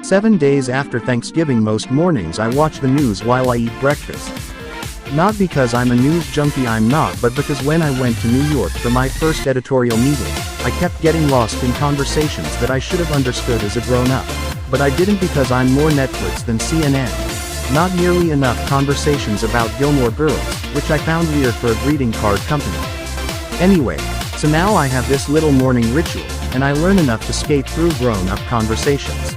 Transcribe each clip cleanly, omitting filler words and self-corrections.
7 days after Thanksgiving. Most mornings I watch the news while I eat breakfast. Not because I'm a news junkie, I'm not, but because when I went to New York for my first editorial meeting, I kept getting lost in conversations that I should have understood as a grown-up. But I didn't, because I'm more Netflix than CNN. Not nearly enough conversations about Gilmore Girls, which I found weird for a greeting card company. Anyway, so now I have this little morning ritual, and I learn enough to skate through grown-up conversations.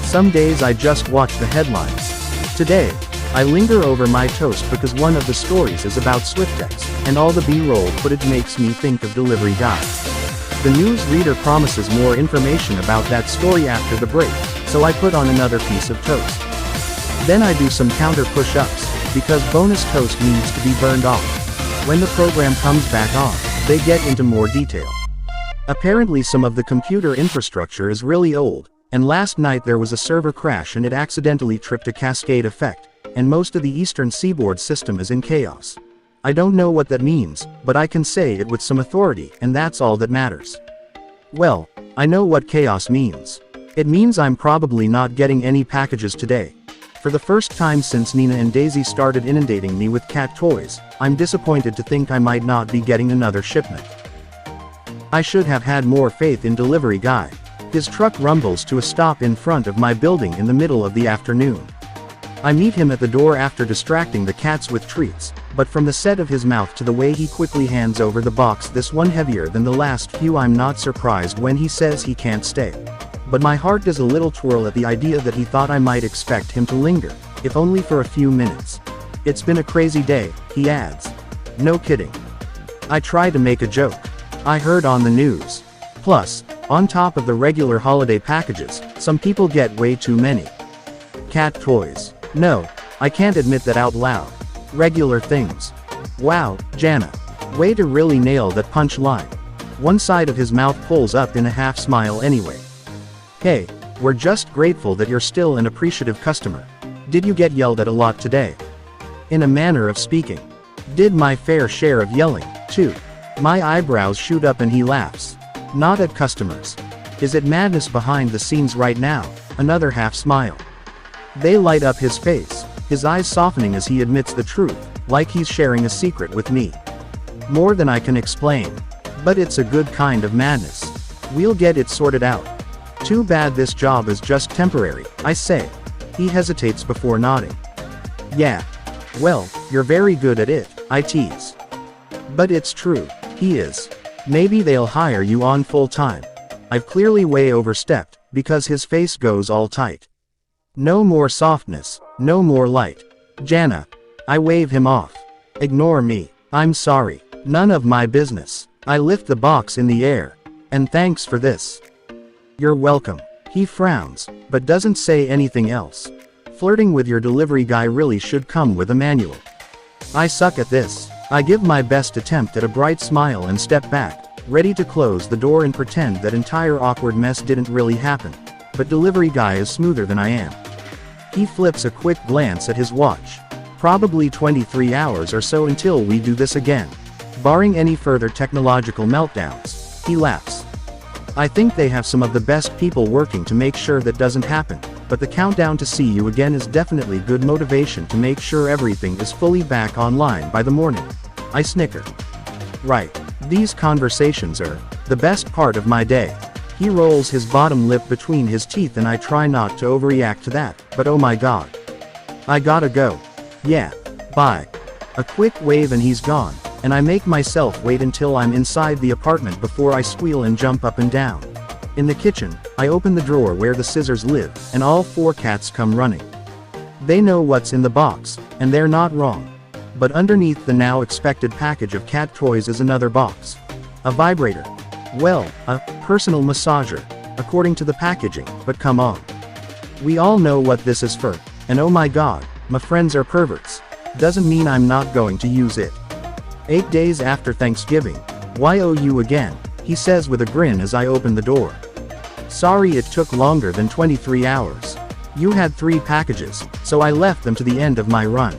Some days I just watch the headlines. Today, I linger over my toast because one of the stories is about Swiftex, and all the B-roll footage makes me think of Delivery Guy. The newsreader promises more information about that story after the break, so I put on another piece of toast. Then I do some counter push-ups, because bonus toast needs to be burned off. When the program comes back on, they get into more detail. Apparently some of the computer infrastructure is really old, and last night there was a server crash and it accidentally tripped a cascade effect, and most of the eastern seaboard system is in chaos. I don't know what that means, but I can say it with some authority, and that's all that matters. Well, I know what chaos means. It means I'm probably not getting any packages today. For the first time since Nina and Daisy started inundating me with cat toys, I'm disappointed to think I might not be getting another shipment. I should have had more faith in Delivery Guy. His truck rumbles to a stop in front of my building in the middle of the afternoon. I meet him at the door after distracting the cats with treats, but from the set of his mouth to the way he quickly hands over the box, this one heavier than the last few, I'm not surprised when he says he can't stay. But my heart does a little twirl at the idea that he thought I might expect him to linger, if only for a few minutes. It's been a crazy day, he adds. No kidding. I try to make a joke. I heard on the news. Plus, on top of the regular holiday packages, some people get way too many. Cat toys. No, I can't admit that out loud. Regular things. Wow, Jana. Way to really nail that punch line. One side of his mouth pulls up in a half smile anyway. Hey, we're just grateful that you're still an appreciative customer. Did you get yelled at a lot today? In a manner of speaking. Did my fair share of yelling, too. My eyebrows shoot up and he laughs. Not at customers. Is it madness behind the scenes right now? Another half smile. They light up his face, his eyes softening as he admits the truth, like he's sharing a secret with me. More than I can explain. But it's a good kind of madness. We'll get it sorted out. Too bad this job is just temporary, I say. He hesitates before nodding. Yeah. Well, you're very good at it, I tease. But it's true, he is. Maybe they'll hire you on full time. I've clearly way overstepped, because his face goes all tight. No more softness, no more light. Jana. I wave him off. Ignore me. I'm sorry. None of my business. I lift the box in the air. And thanks for this. You're welcome. He frowns, but doesn't say anything else. Flirting with your delivery guy really should come with a manual. I suck at this. I give my best attempt at a bright smile and step back, ready to close the door and pretend that entire awkward mess didn't really happen. But delivery guy is smoother than I am. He flips a quick glance at his watch. Probably 23 hours or so until we do this again. Barring any further technological meltdowns. He laughs. I think they have some of the best people working to make sure that doesn't happen, but the countdown to see you again is definitely good motivation to make sure everything is fully back online by the morning. I snicker. Right. These conversations are the best part of my day. He rolls his bottom lip between his teeth and I try not to overreact to that, but oh my god. I gotta go. Yeah. Bye. A quick wave and he's gone, and I make myself wait until I'm inside the apartment before I squeal and jump up and down. In the kitchen, I open the drawer where the scissors live, and all 4 cats come running. They know what's in the box, and they're not wrong. But underneath the now expected package of cat toys is another box. A vibrator. Well, a personal massager, according to the packaging, but come on. We all know what this is for, and oh my god, my friends are perverts. Doesn't mean I'm not going to use it. 8 days after Thanksgiving. Why owe you again? He says with a grin as I open the door. Sorry it took longer than 23 hours. You had 3 packages, so I left them to the end of my run.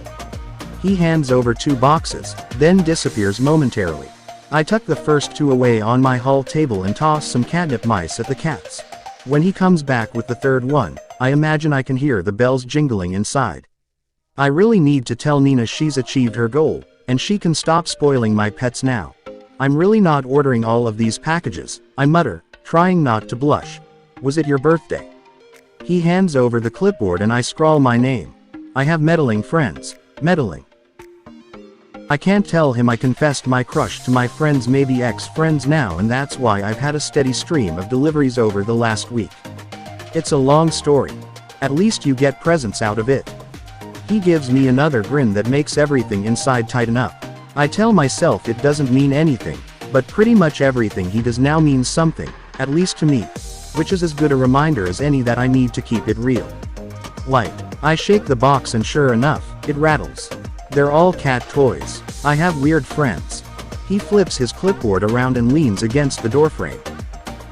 He hands over 2 boxes, then disappears momentarily. I tuck the first 2 away on my hall table and toss some catnip mice at the cats. When he comes back with the third one, I imagine I can hear the bells jingling inside. I really need to tell Nina she's achieved her goal, and she can stop spoiling my pets now. I'm really not ordering all of these packages, I mutter, trying not to blush. Was it your birthday? He hands over the clipboard and I scrawl my name. I have meddling friends. Meddling. I can't tell him I confessed my crush to my friends, maybe ex-friends now, and that's why I've had a steady stream of deliveries over the last week. It's a long story. At least you get presents out of it. He gives me another grin that makes everything inside tighten up. I tell myself it doesn't mean anything, but pretty much everything he does now means something, at least to me, which is as good a reminder as any that I need to keep it real. Light. I shake the box and sure enough, it rattles. They're all cat toys. I have weird friends. He flips his clipboard around and leans against the doorframe.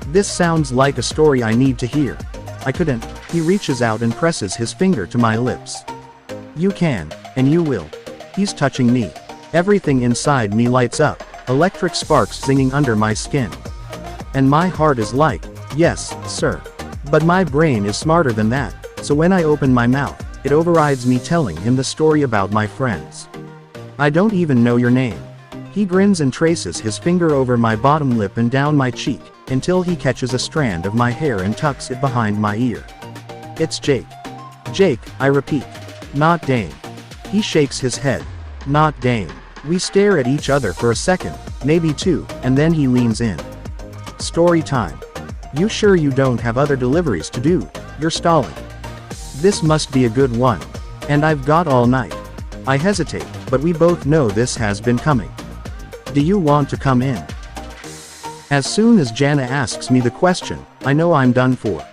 This sounds like a story I need to hear. I couldn't. He reaches out and presses his finger to my lips. You can, and you will. He's touching me. Everything inside me lights up, electric sparks zinging under my skin. And my heart is like, yes, sir. But my brain is smarter than that, so when I open my mouth, it overrides me telling him the story about my friends. I don't even know your name. He grins and traces his finger over my bottom lip and down my cheek, until he catches a strand of my hair and tucks it behind my ear. It's Jake. Jake, I repeat. Not Dane. He shakes his head. Not Dane. We stare at each other for a second, maybe two, and then he leans in. Story time. You sure you don't have other deliveries to do? You're stalling. This must be a good one. And I've got all night. I hesitate, but we both know this has been coming. Do you want to come in? As soon as Jana asks me the question, I know I'm done for.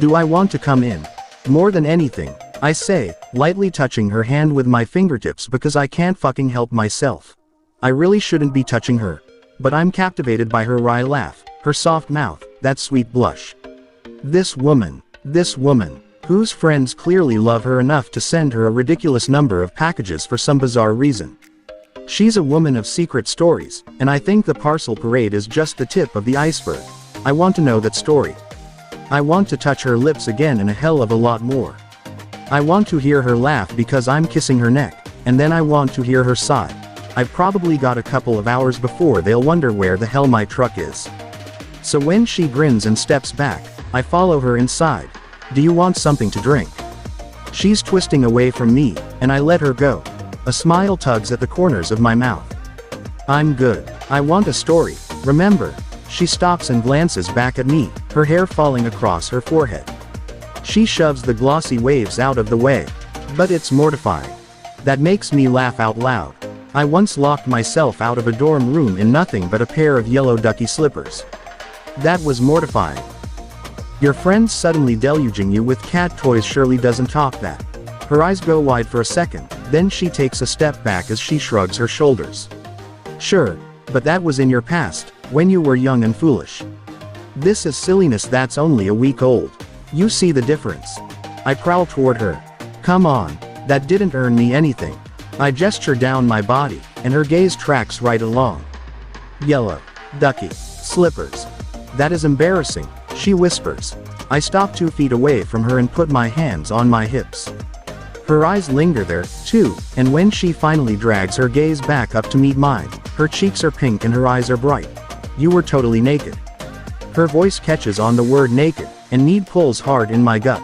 Do I want to come in? More than anything, I say, lightly touching her hand with my fingertips because I can't fucking help myself. I really shouldn't be touching her. But I'm captivated by her wry laugh, her soft mouth, that sweet blush. This woman, whose friends clearly love her enough to send her a ridiculous number of packages for some bizarre reason. She's a woman of secret stories, and I think the parcel parade is just the tip of the iceberg. I want to know that story. I want to touch her lips again and a hell of a lot more. I want to hear her laugh because I'm kissing her neck, and then I want to hear her sigh. I've probably got a couple of hours before they'll wonder where the hell my truck is. So when she grins and steps back, I follow her inside. Do you want something to drink? She's twisting away from me, and I let her go. A smile tugs at the corners of my mouth. I'm good. I want a story, remember. She stops and glances back at me, her hair falling across her forehead. She shoves the glossy waves out of the way. But it's mortifying. That makes me laugh out loud. I once locked myself out of a dorm room in nothing but a pair of yellow ducky slippers. That was mortifying. Your friends suddenly deluging you with cat toys surely doesn't talk that. Her eyes go wide for a second, then she takes a step back as she shrugs her shoulders. Sure, but that was in your past, when you were young and foolish. This is silliness that's only a week old. You see the difference. I prowl toward her. Come on, that didn't earn me anything. I gesture down my body, and her gaze tracks right along. Yellow, ducky, slippers. That is embarrassing, she whispers. I stop 2 feet away from her and put my hands on my hips. Her eyes linger there, too, and when she finally drags her gaze back up to meet mine, her cheeks are pink and her eyes are bright. You were totally naked. Her voice catches on the word naked, and need pulls hard in my gut.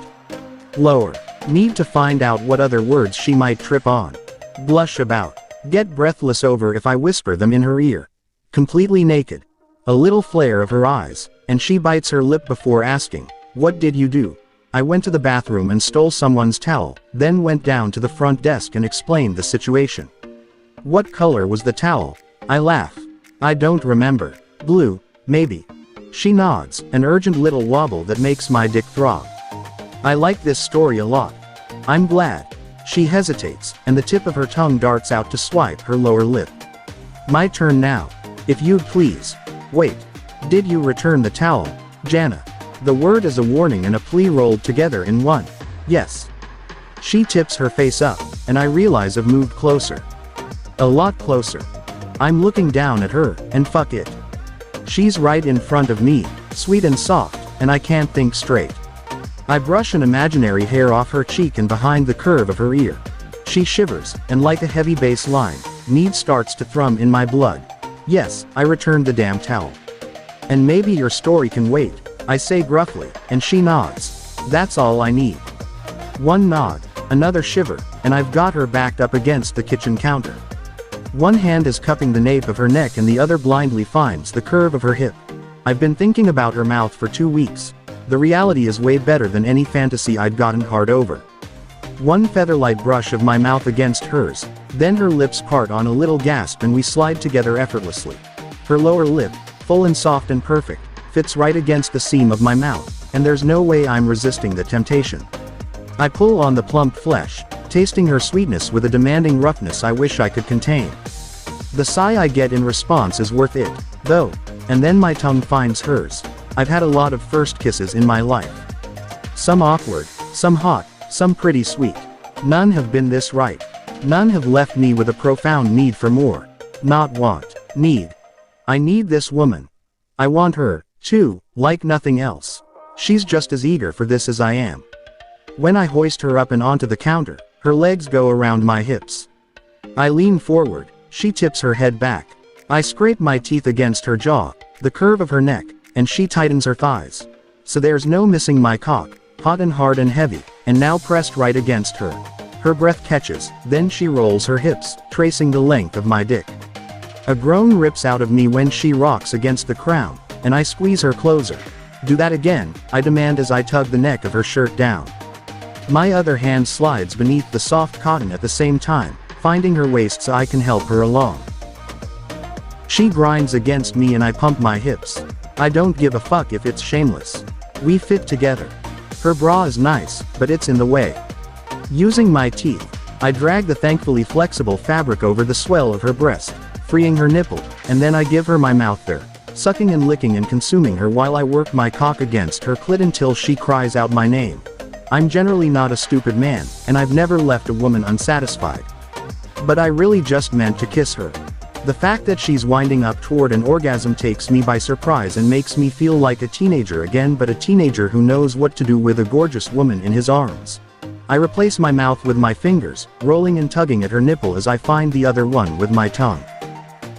Lower. Need to find out what other words she might trip on. Blush about. Get breathless over if I whisper them in her ear. Completely naked. A little flare of her eyes, and she bites her lip before asking, what did you do? I went to the bathroom and stole someone's towel, then went down to the front desk and explained the situation. What color was the towel? I laugh. I don't remember. Blue, maybe. She nods, an urgent little wobble that makes my dick throb. I like this story a lot. I'm glad. She hesitates, and the tip of her tongue darts out to swipe her lower lip. My turn now. If you'd please. Wait. Did you return the towel, Jana? The word is a warning and a plea rolled together in one. Yes. She tips her face up, and I realize I've moved closer. A lot closer. I'm looking down at her, and fuck it. She's right in front of me, sweet and soft, and I can't think straight. I brush an imaginary hair off her cheek and behind the curve of her ear. She shivers, and like a heavy bass line, need starts to thrum in my blood. Yes, I return the damn towel. And maybe your story can wait, I say gruffly, and she nods. That's all I need. One nod, another shiver, and I've got her backed up against the kitchen counter. One hand is cupping the nape of her neck and the other blindly finds the curve of her hip. I've been thinking about her mouth for 2 weeks. The reality is way better than any fantasy I'd gotten hard over. One featherlight brush of my mouth against hers, then her lips part on a little gasp and we slide together effortlessly. Her lower lip, full and soft and perfect, fits right against the seam of my mouth, and there's no way I'm resisting the temptation. I pull on the plump flesh, tasting her sweetness with a demanding roughness I wish I could contain. The sigh I get in response is worth it, though, and then my tongue finds hers. I've had a lot of first kisses in my life. Some awkward, some hot, some pretty sweet. None have been this right. None have left me with a profound need for more. Not want. Need. I need this woman. I want her, too, like nothing else. She's just as eager for this as I am. When I hoist her up and onto the counter, her legs go around my hips. I lean forward, she tips her head back. I scrape my teeth against her jaw, the curve of her neck, and she tightens her thighs. So there's no missing my cock, hot and hard and heavy, and now pressed right against her. Her breath catches, then she rolls her hips, tracing the length of my dick. A groan rips out of me when she rocks against the crown, and I squeeze her closer. Do that again, I demand as I tug the neck of her shirt down. My other hand slides beneath the soft cotton at the same time, finding her waist so I can help her along. She grinds against me and I pump my hips. I don't give a fuck if it's shameless. We fit together. Her bra is nice, but it's in the way. Using my teeth, I drag the thankfully flexible fabric over the swell of her breast, freeing her nipple, and then I give her my mouth there, sucking and licking and consuming her while I work my cock against her clit until she cries out my name. I'm generally not a stupid man, and I've never left a woman unsatisfied. But I really just meant to kiss her. The fact that she's winding up toward an orgasm takes me by surprise and makes me feel like a teenager again, but a teenager who knows what to do with a gorgeous woman in his arms. I replace my mouth with my fingers, rolling and tugging at her nipple as I find the other one with my tongue.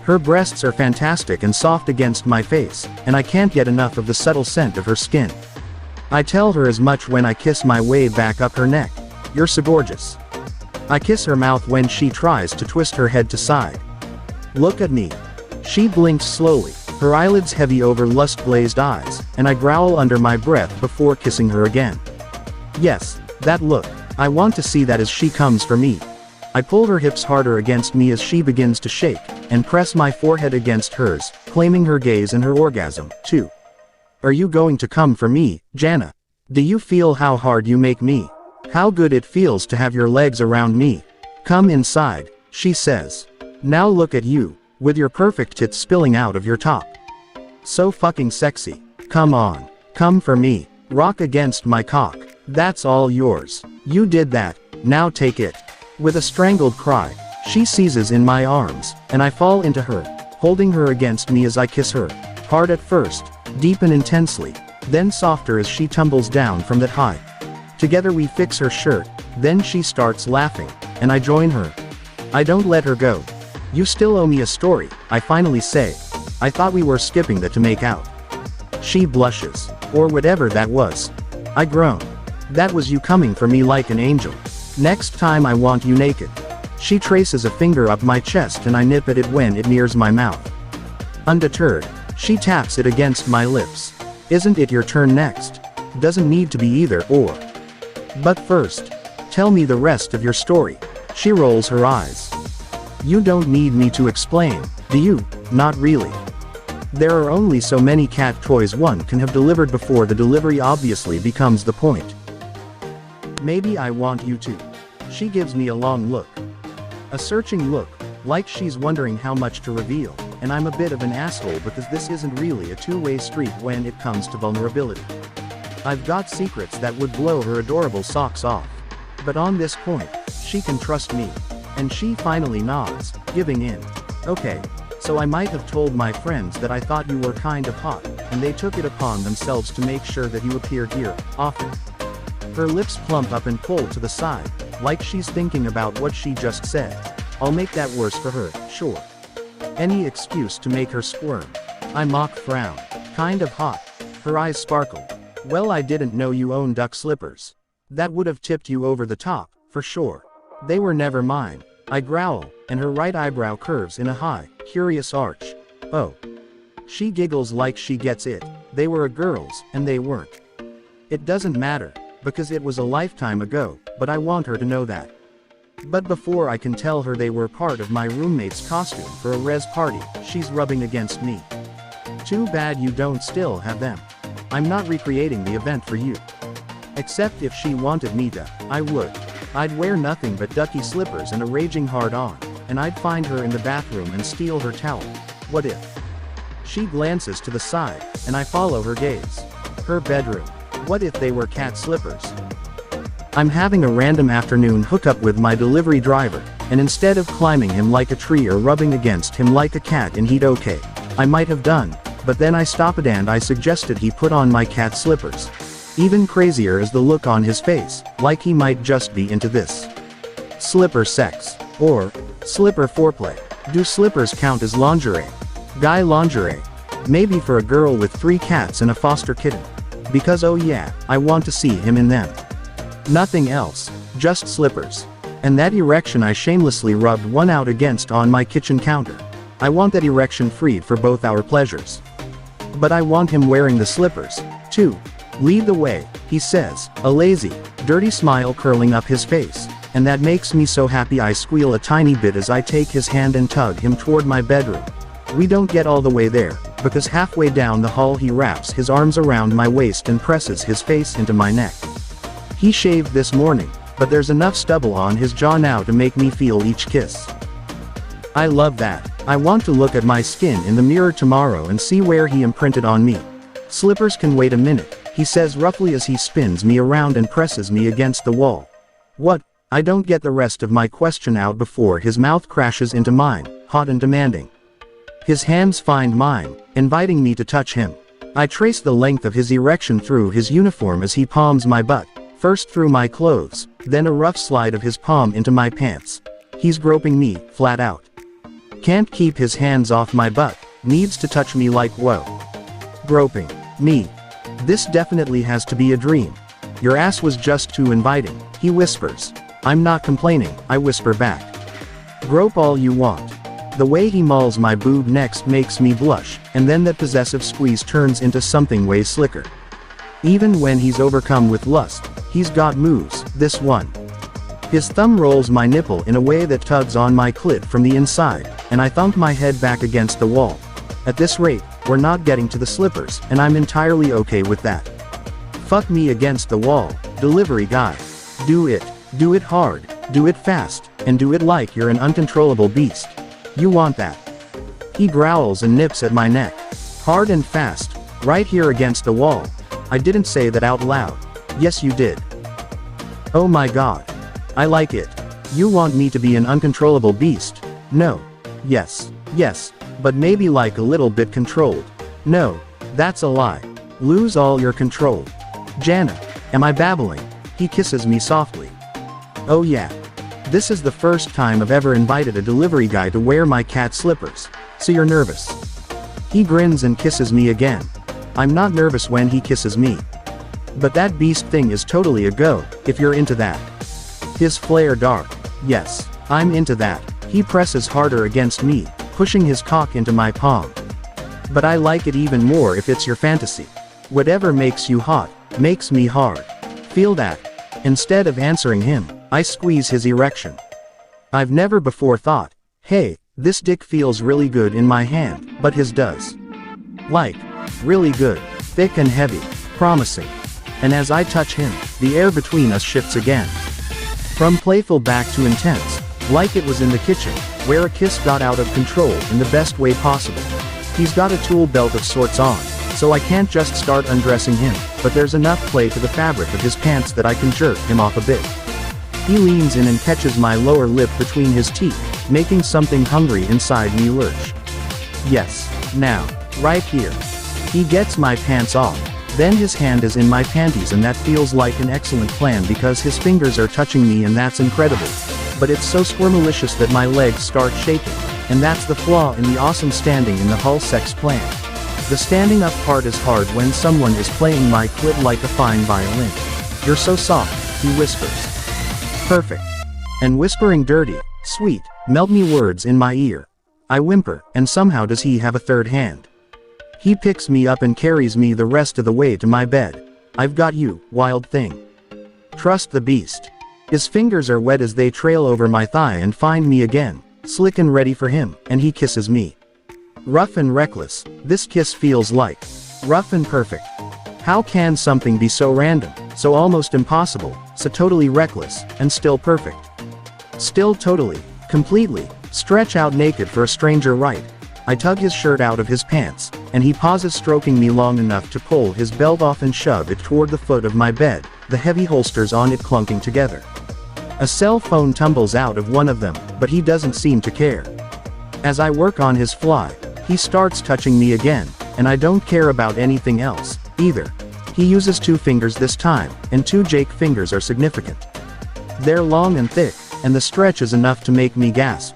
Her breasts are fantastic and soft against my face, and I can't get enough of the subtle scent of her skin. I tell her as much when I kiss my way back up her neck. You're so gorgeous. I kiss her mouth when she tries to twist her head to side. Look at me. She blinks slowly, her eyelids heavy over lust-glazed eyes, and I growl under my breath before kissing her again. Yes, that look. I want to see that as she comes for me. I pull her hips harder against me as she begins to shake, and press my forehead against hers, claiming her gaze and her orgasm, too. Are you going to come for me, Jana? Do you feel how hard you make me? How good it feels to have your legs around me? Come inside, she says. Now look at you, with your perfect tits spilling out of your top. So fucking sexy. Come on. Come for me. Rock against my cock. That's all yours. You did that, now take it. With a strangled cry, she seizes in my arms, and I fall into her, holding her against me as I kiss her. Hard at first, deep and intensely, then softer as she tumbles down from that high. Together we fix her shirt, then she starts laughing, and I join her. I don't let her go. You still owe me a story, I finally say. I thought we were skipping the to make out. She blushes, or whatever that was. I groan. That was you coming for me like an angel. Next time I want you naked. She traces a finger up my chest and I nip at it when it nears my mouth. Undeterred, she taps it against my lips. Isn't it your turn next? Doesn't need to be either or. But first, tell me the rest of your story. She rolls her eyes. You don't need me to explain, do you? Not really. There are only so many cat toys one can have delivered before the delivery obviously becomes the point. Maybe I want you to. She gives me a long look. A searching look, like she's wondering how much to reveal, and I'm a bit of an asshole because this isn't really a two-way street when it comes to vulnerability. I've got secrets that would blow her adorable socks off. But on this point, she can trust me. And she finally nods, giving in. Okay, so I might have told my friends that I thought you were kind of hot, and they took it upon themselves to make sure that you appeared here, often. Her lips plump up and pull to the side, like she's thinking about what she just said. I'll make that worse for her, sure. Any excuse to make her squirm. I mock frown. Kind of hot. Her eyes sparkle. Well, I didn't know you own duck slippers. That would have tipped you over the top, for sure. They were never mine. I growl, and her right eyebrow curves in a high, curious arch. Oh. She giggles like she gets it. They were a girl's, and they weren't. It doesn't matter, because it was a lifetime ago, but I want her to know that. But before I can tell her they were part of my roommate's costume for a res party, she's rubbing against me. Too bad you don't still have them. I'm not recreating the event for you. Except if she wanted me to, I would. I'd wear nothing but ducky slippers and a raging hard on, and I'd find her in the bathroom and steal her towel. What if? She glances to the side, and I follow her gaze. Her bedroom. What if they were cat slippers? I'm having a random afternoon hookup with my delivery driver, and instead of climbing him like a tree or rubbing against him like a cat and he'd okay, I might have done, but then I stopped and I suggested he put on my cat slippers. Even crazier is the look on his face, like he might just be into this. Slipper sex. Or, slipper foreplay. Do slippers count as lingerie? Guy lingerie. Maybe for a girl with 3 cats and a foster kitten. Because oh yeah, I want to see him in them. Nothing else, just slippers. And that erection I shamelessly rubbed one out against on my kitchen counter. I want that erection freed for both our pleasures. But I want him wearing the slippers, too. Lead the way, he says, a lazy, dirty smile curling up his face, and that makes me so happy I squeal a tiny bit as I take his hand and tug him toward my bedroom. We don't get all the way there, because halfway down the hall he wraps his arms around my waist and presses his face into my neck. He shaved this morning, but there's enough stubble on his jaw now to make me feel each kiss. I love that. I want to look at my skin in the mirror tomorrow and see where he imprinted on me. Slippers can wait a minute, he says roughly as he spins me around and presses me against the wall. What? I don't get the rest of my question out before his mouth crashes into mine, hot and demanding. His hands find mine, inviting me to touch him. I trace the length of his erection through his uniform as he palms my butt. First through my clothes, then a rough slide of his palm into my pants. He's groping me, flat out. Can't keep his hands off my butt, needs to touch me like whoa. Groping. Me. This definitely has to be a dream. Your ass was just too inviting, he whispers. I'm not complaining, I whisper back. Grope all you want. The way he mauls my boob next makes me blush, and then that possessive squeeze turns into something way slicker. Even when he's overcome with lust, he's got moves, this one. His thumb rolls my nipple in a way that tugs on my clit from the inside, and I thump my head back against the wall. At this rate, we're not getting to the slippers, and I'm entirely okay with that. Fuck me against the wall, delivery guy. Do it hard, do it fast, and do it like you're an uncontrollable beast. You want that. He growls and nips at my neck. Hard and fast, right here against the wall. I didn't say that out loud. Yes you did. Oh my god. I like it. You want me to be an uncontrollable beast? No. Yes, but maybe like a little bit controlled. No, that's a lie. Lose all your control. Jana, am I babbling? He kisses me softly. Oh yeah. This is the first time I've ever invited a delivery guy to wear my cat slippers. So you're nervous? He grins and kisses me again. I'm not nervous when he kisses me. But that beast thing is totally a go, if you're into that. His flare dark. Yes, I'm into that. He presses harder against me, pushing his cock into my palm. But I like it even more if it's your fantasy. Whatever makes you hot, makes me hard. Feel that. Instead of answering him, I squeeze his erection. I've never before thought, hey, this dick feels really good in my hand, but his does. Like, really good, thick and heavy, promising. And as I touch him, the air between us shifts again. From playful back to intense, like it was in the kitchen, where a kiss got out of control in the best way possible. He's got a tool belt of sorts on, so I can't just start undressing him, but there's enough play to the fabric of his pants that I can jerk him off a bit. He leans in and catches my lower lip between his teeth, making something hungry inside me lurch. Yes, now, right here. He gets my pants off, Then his hand is in my panties and that feels like an excellent plan because his fingers are touching me and that's incredible. But it's so squirmalicious that my legs start shaking. And that's the flaw in the awesome standing in the whole sex plan. The standing up part is hard when someone is playing my clit like a fine violin. "You're so soft," he whispers. "Perfect." And whispering dirty, sweet, melt me words in my ear. I whimper, and somehow does he have a third hand. He picks me up and carries me the rest of the way to my bed. "I've got you, wild thing. Trust the beast." His fingers are wet as they trail over my thigh and find me again, slick and ready for him, and he kisses me. Rough and reckless, this kiss feels like. Rough and perfect. How can something be so random, so almost impossible, so totally reckless, and still perfect? Still totally, completely, stretch out naked for a stranger right. I tug his shirt out of his pants, and he pauses stroking me long enough to pull his belt off and shove it toward the foot of my bed, the heavy holsters on it clunking together. A cell phone tumbles out of one of them, but he doesn't seem to care. As I work on his fly, he starts touching me again, and I don't care about anything else, either. He uses 2 fingers this time, and 2 Jake fingers are significant. They're long and thick, and the stretch is enough to make me gasp.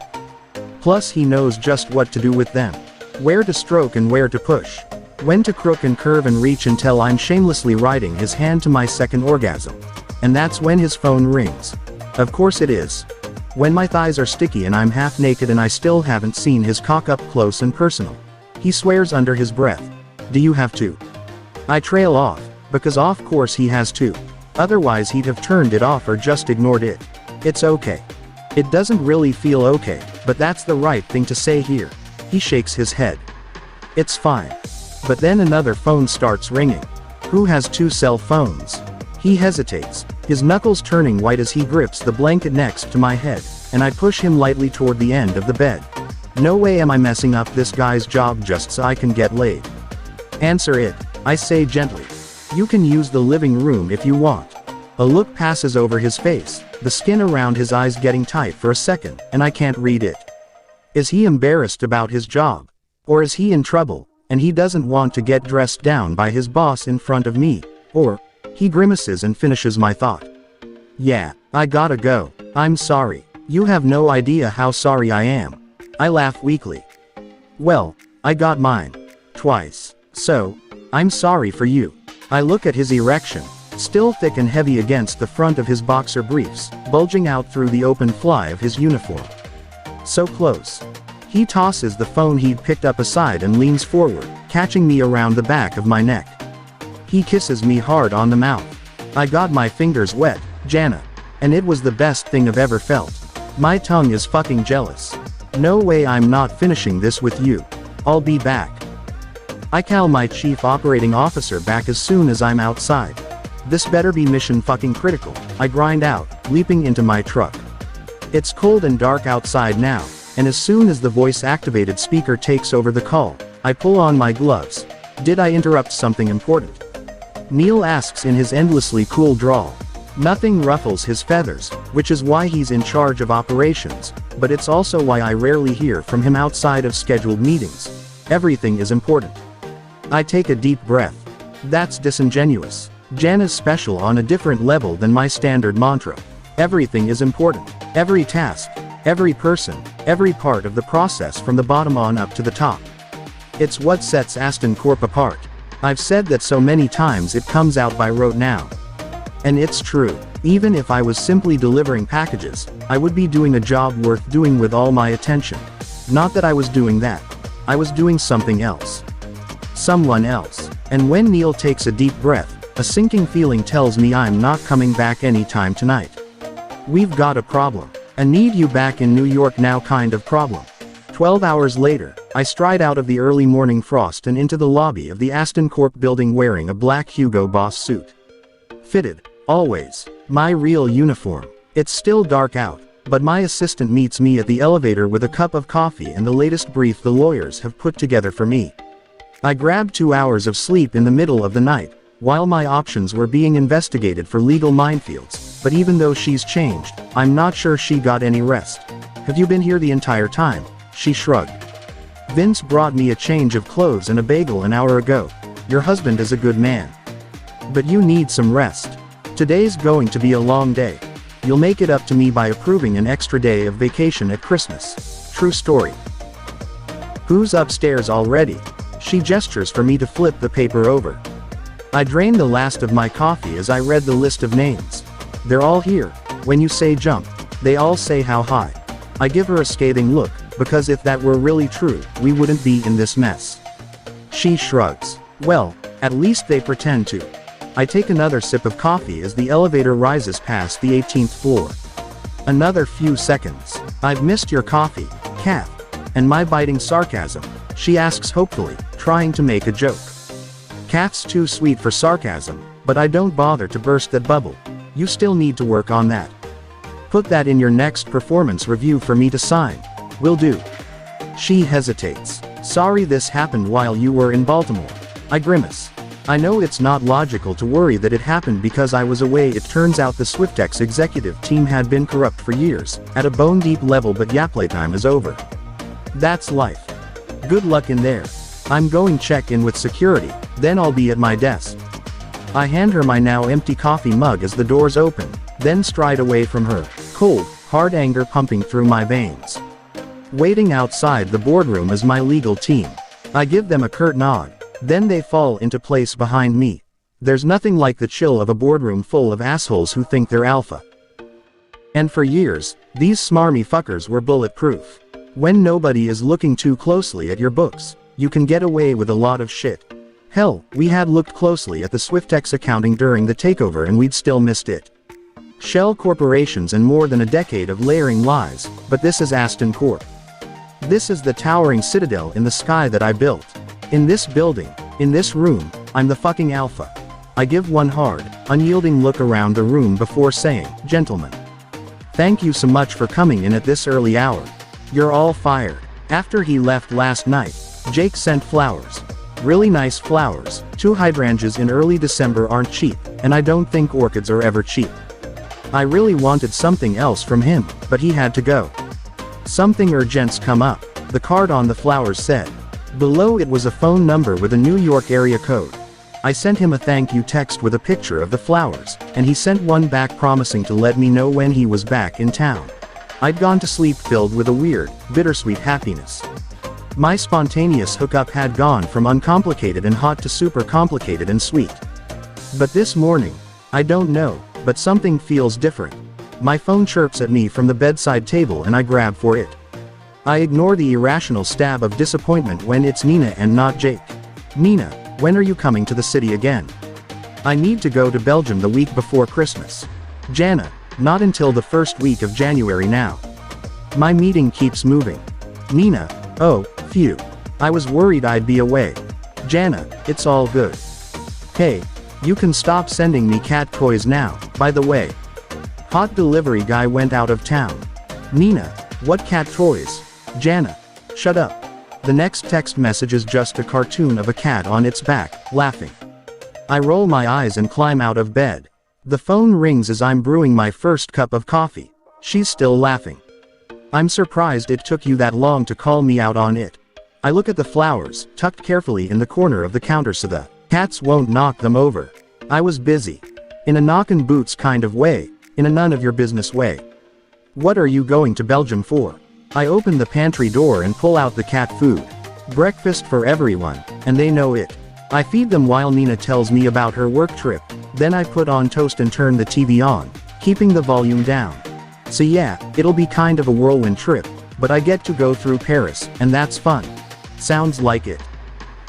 Plus he knows just what to do with them. Where to stroke and where to push. When to crook and curve and reach until I'm shamelessly riding his hand to my second orgasm. And that's when his phone rings. Of course it is. When my thighs are sticky and I'm half naked and I still haven't seen his cock up close and personal. He swears under his breath. "Do you have to?" I trail off, because of course he has to. Otherwise he'd have turned it off or just ignored it. "It's okay." It doesn't really feel okay, but that's the right thing to say here. He shakes his head. "It's fine." But then another phone starts ringing. Who has 2 cell phones? He hesitates, his knuckles turning white as he grips the blanket next to my head, and I push him lightly toward the end of the bed. No way am I messing up this guy's job just so I can get laid. "Answer it," I say gently. "You can use the living room if you want." A look passes over his face, the skin around his eyes getting tight for a second, and I can't read it. Is he embarrassed about his job? Or is he in trouble, and he doesn't want to get dressed down by his boss in front of me? Or, he grimaces and finishes my thought. "Yeah, I gotta go. I'm sorry. You have no idea how sorry I am." I laugh weakly. "Well, I got mine. Twice. So, I'm sorry for you." I look at his erection, still thick and heavy against the front of his boxer briefs, bulging out through the open fly of his uniform. So close. He tosses the phone he'd picked up aside and leans forward, catching me around the back of my neck. He kisses me hard on the mouth. I got my fingers wet, Jana. And it was the best thing I've ever felt. My tongue is fucking jealous. No way I'm not finishing this with you. I'll be back. I call my chief operating officer back as soon as I'm outside. This better be mission fucking critical, I grind out, leaping into my truck. It's cold and dark outside now, and as soon as the voice-activated speaker takes over the call, I pull on my gloves. Did I interrupt something important? Neil asks in his endlessly cool drawl. Nothing ruffles his feathers, which is why he's in charge of operations, but it's also why I rarely hear from him outside of scheduled meetings. Everything is important. I take a deep breath. That's disingenuous. Jana's special on a different level than my standard mantra. Everything is important. Every task, every person, every part of the process from the bottom on up to the top. It's what sets Aston Corp apart. I've said that so many times it comes out by rote now. And it's true. Even if I was simply delivering packages, I would be doing a job worth doing with all my attention. Not that I was doing that. I was doing something else. Someone else. And when Neil takes a deep breath, a sinking feeling tells me I'm not coming back anytime tonight. We've got a problem. A need you back in New York now kind of problem. 12 hours later, I stride out of the early morning frost and into the lobby of the Aston Corp building wearing a black Hugo Boss suit. Fitted. Always. My real uniform. It's still dark out, but my assistant meets me at the elevator with a cup of coffee and the latest brief the lawyers have put together for me. I grabbed 2 hours of sleep in the middle of the night, while my options were being investigated for legal minefields, but even though she's changed, I'm not sure she got any rest. Have you been here the entire time? She shrugged. Vince brought me a change of clothes and a bagel an hour ago. Your husband is a good man. But you need some rest. Today's going to be a long day. You'll make it up to me by approving an extra day of vacation at Christmas. True story. Who's upstairs already? She gestures for me to flip the paper over. I drain the last of my coffee as I read the list of names. They're all here. When you say jump, they all say how high. I give her a scathing look, because if that were really true, we wouldn't be in this mess. She shrugs. Well, at least they pretend to. I take another sip of coffee as the elevator rises past the 18th floor. Another few seconds. I've missed your coffee, Kath. And my biting sarcasm, she asks hopefully, trying to make a joke. Kath's too sweet for sarcasm, but I don't bother to burst that bubble. You still need to work on that. Put that in your next performance review for me to sign. Will do. She hesitates. Sorry this happened while you were in Baltimore. I grimace. I know it's not logical to worry that it happened because I was away. It turns out the Swiftex executive team had been corrupt for years, at a bone-deep level, but yeah, playtime is over. That's life. Good luck in there. I'm going check in with security, then I'll be at my desk. I hand her my now empty coffee mug as the doors open, then stride away from her, cold, hard anger pumping through my veins. Waiting outside the boardroom is my legal team. I give them a curt nod, then they fall into place behind me. There's nothing like the chill of a boardroom full of assholes who think they're alpha. And for years, these smarmy fuckers were bulletproof. When nobody is looking too closely at your books, you can get away with a lot of shit. Hell, we had looked closely at the Swiftex accounting during the takeover and we'd still missed it. Shell corporations and more than a decade of layering lies, but this is Aston Corp. This is the towering citadel in the sky that I built. In this building, in this room, I'm the fucking alpha. I give one hard, unyielding look around the room before saying, gentlemen, thank you so much for coming in at this early hour. You're all fired. After he left last night, Jake sent flowers. Really nice flowers. 2 hydrangeas in early December aren't cheap, and I don't think orchids are ever cheap. I really wanted something else from him, but he had to go. Something urgent's come up, the card on the flowers said. Below it was a phone number with a New York area code. I sent him a thank you text with a picture of the flowers, and he sent one back promising to let me know when he was back in town. I'd gone to sleep filled with a weird, bittersweet happiness. My spontaneous hookup had gone from uncomplicated and hot to super complicated and sweet. But this morning, I don't know, but something feels different. My phone chirps at me from the bedside table and I grab for it. I ignore the irrational stab of disappointment when it's Nina and not Jake. Nina, when are you coming to the city again? I need to go to Belgium the week before Christmas. Jana, not until the first week of January now. My meeting keeps moving. Nina, oh, phew. I was worried I'd be away. Jana, it's all good. Hey, you can stop sending me cat toys now, by the way. Hot delivery guy went out of town. Nina, what cat toys? Jana, shut up. The next text message is just a cartoon of a cat on its back, laughing. I roll my eyes and climb out of bed. The phone rings as I'm brewing my first cup of coffee. She's still laughing. I'm surprised it took you that long to call me out on it. I look at the flowers, tucked carefully in the corner of the counter so the cats won't knock them over. I was busy. In a knockin' boots kind of way, in a none of your business way. What are you going to Belgium for? I open the pantry door and pull out the cat food. Breakfast for everyone, and they know it. I feed them while Nina tells me about her work trip, then I put on toast and turn the TV on, keeping the volume down. So yeah, it'll be kind of a whirlwind trip, but I get to go through Paris, and that's fun. Sounds like it.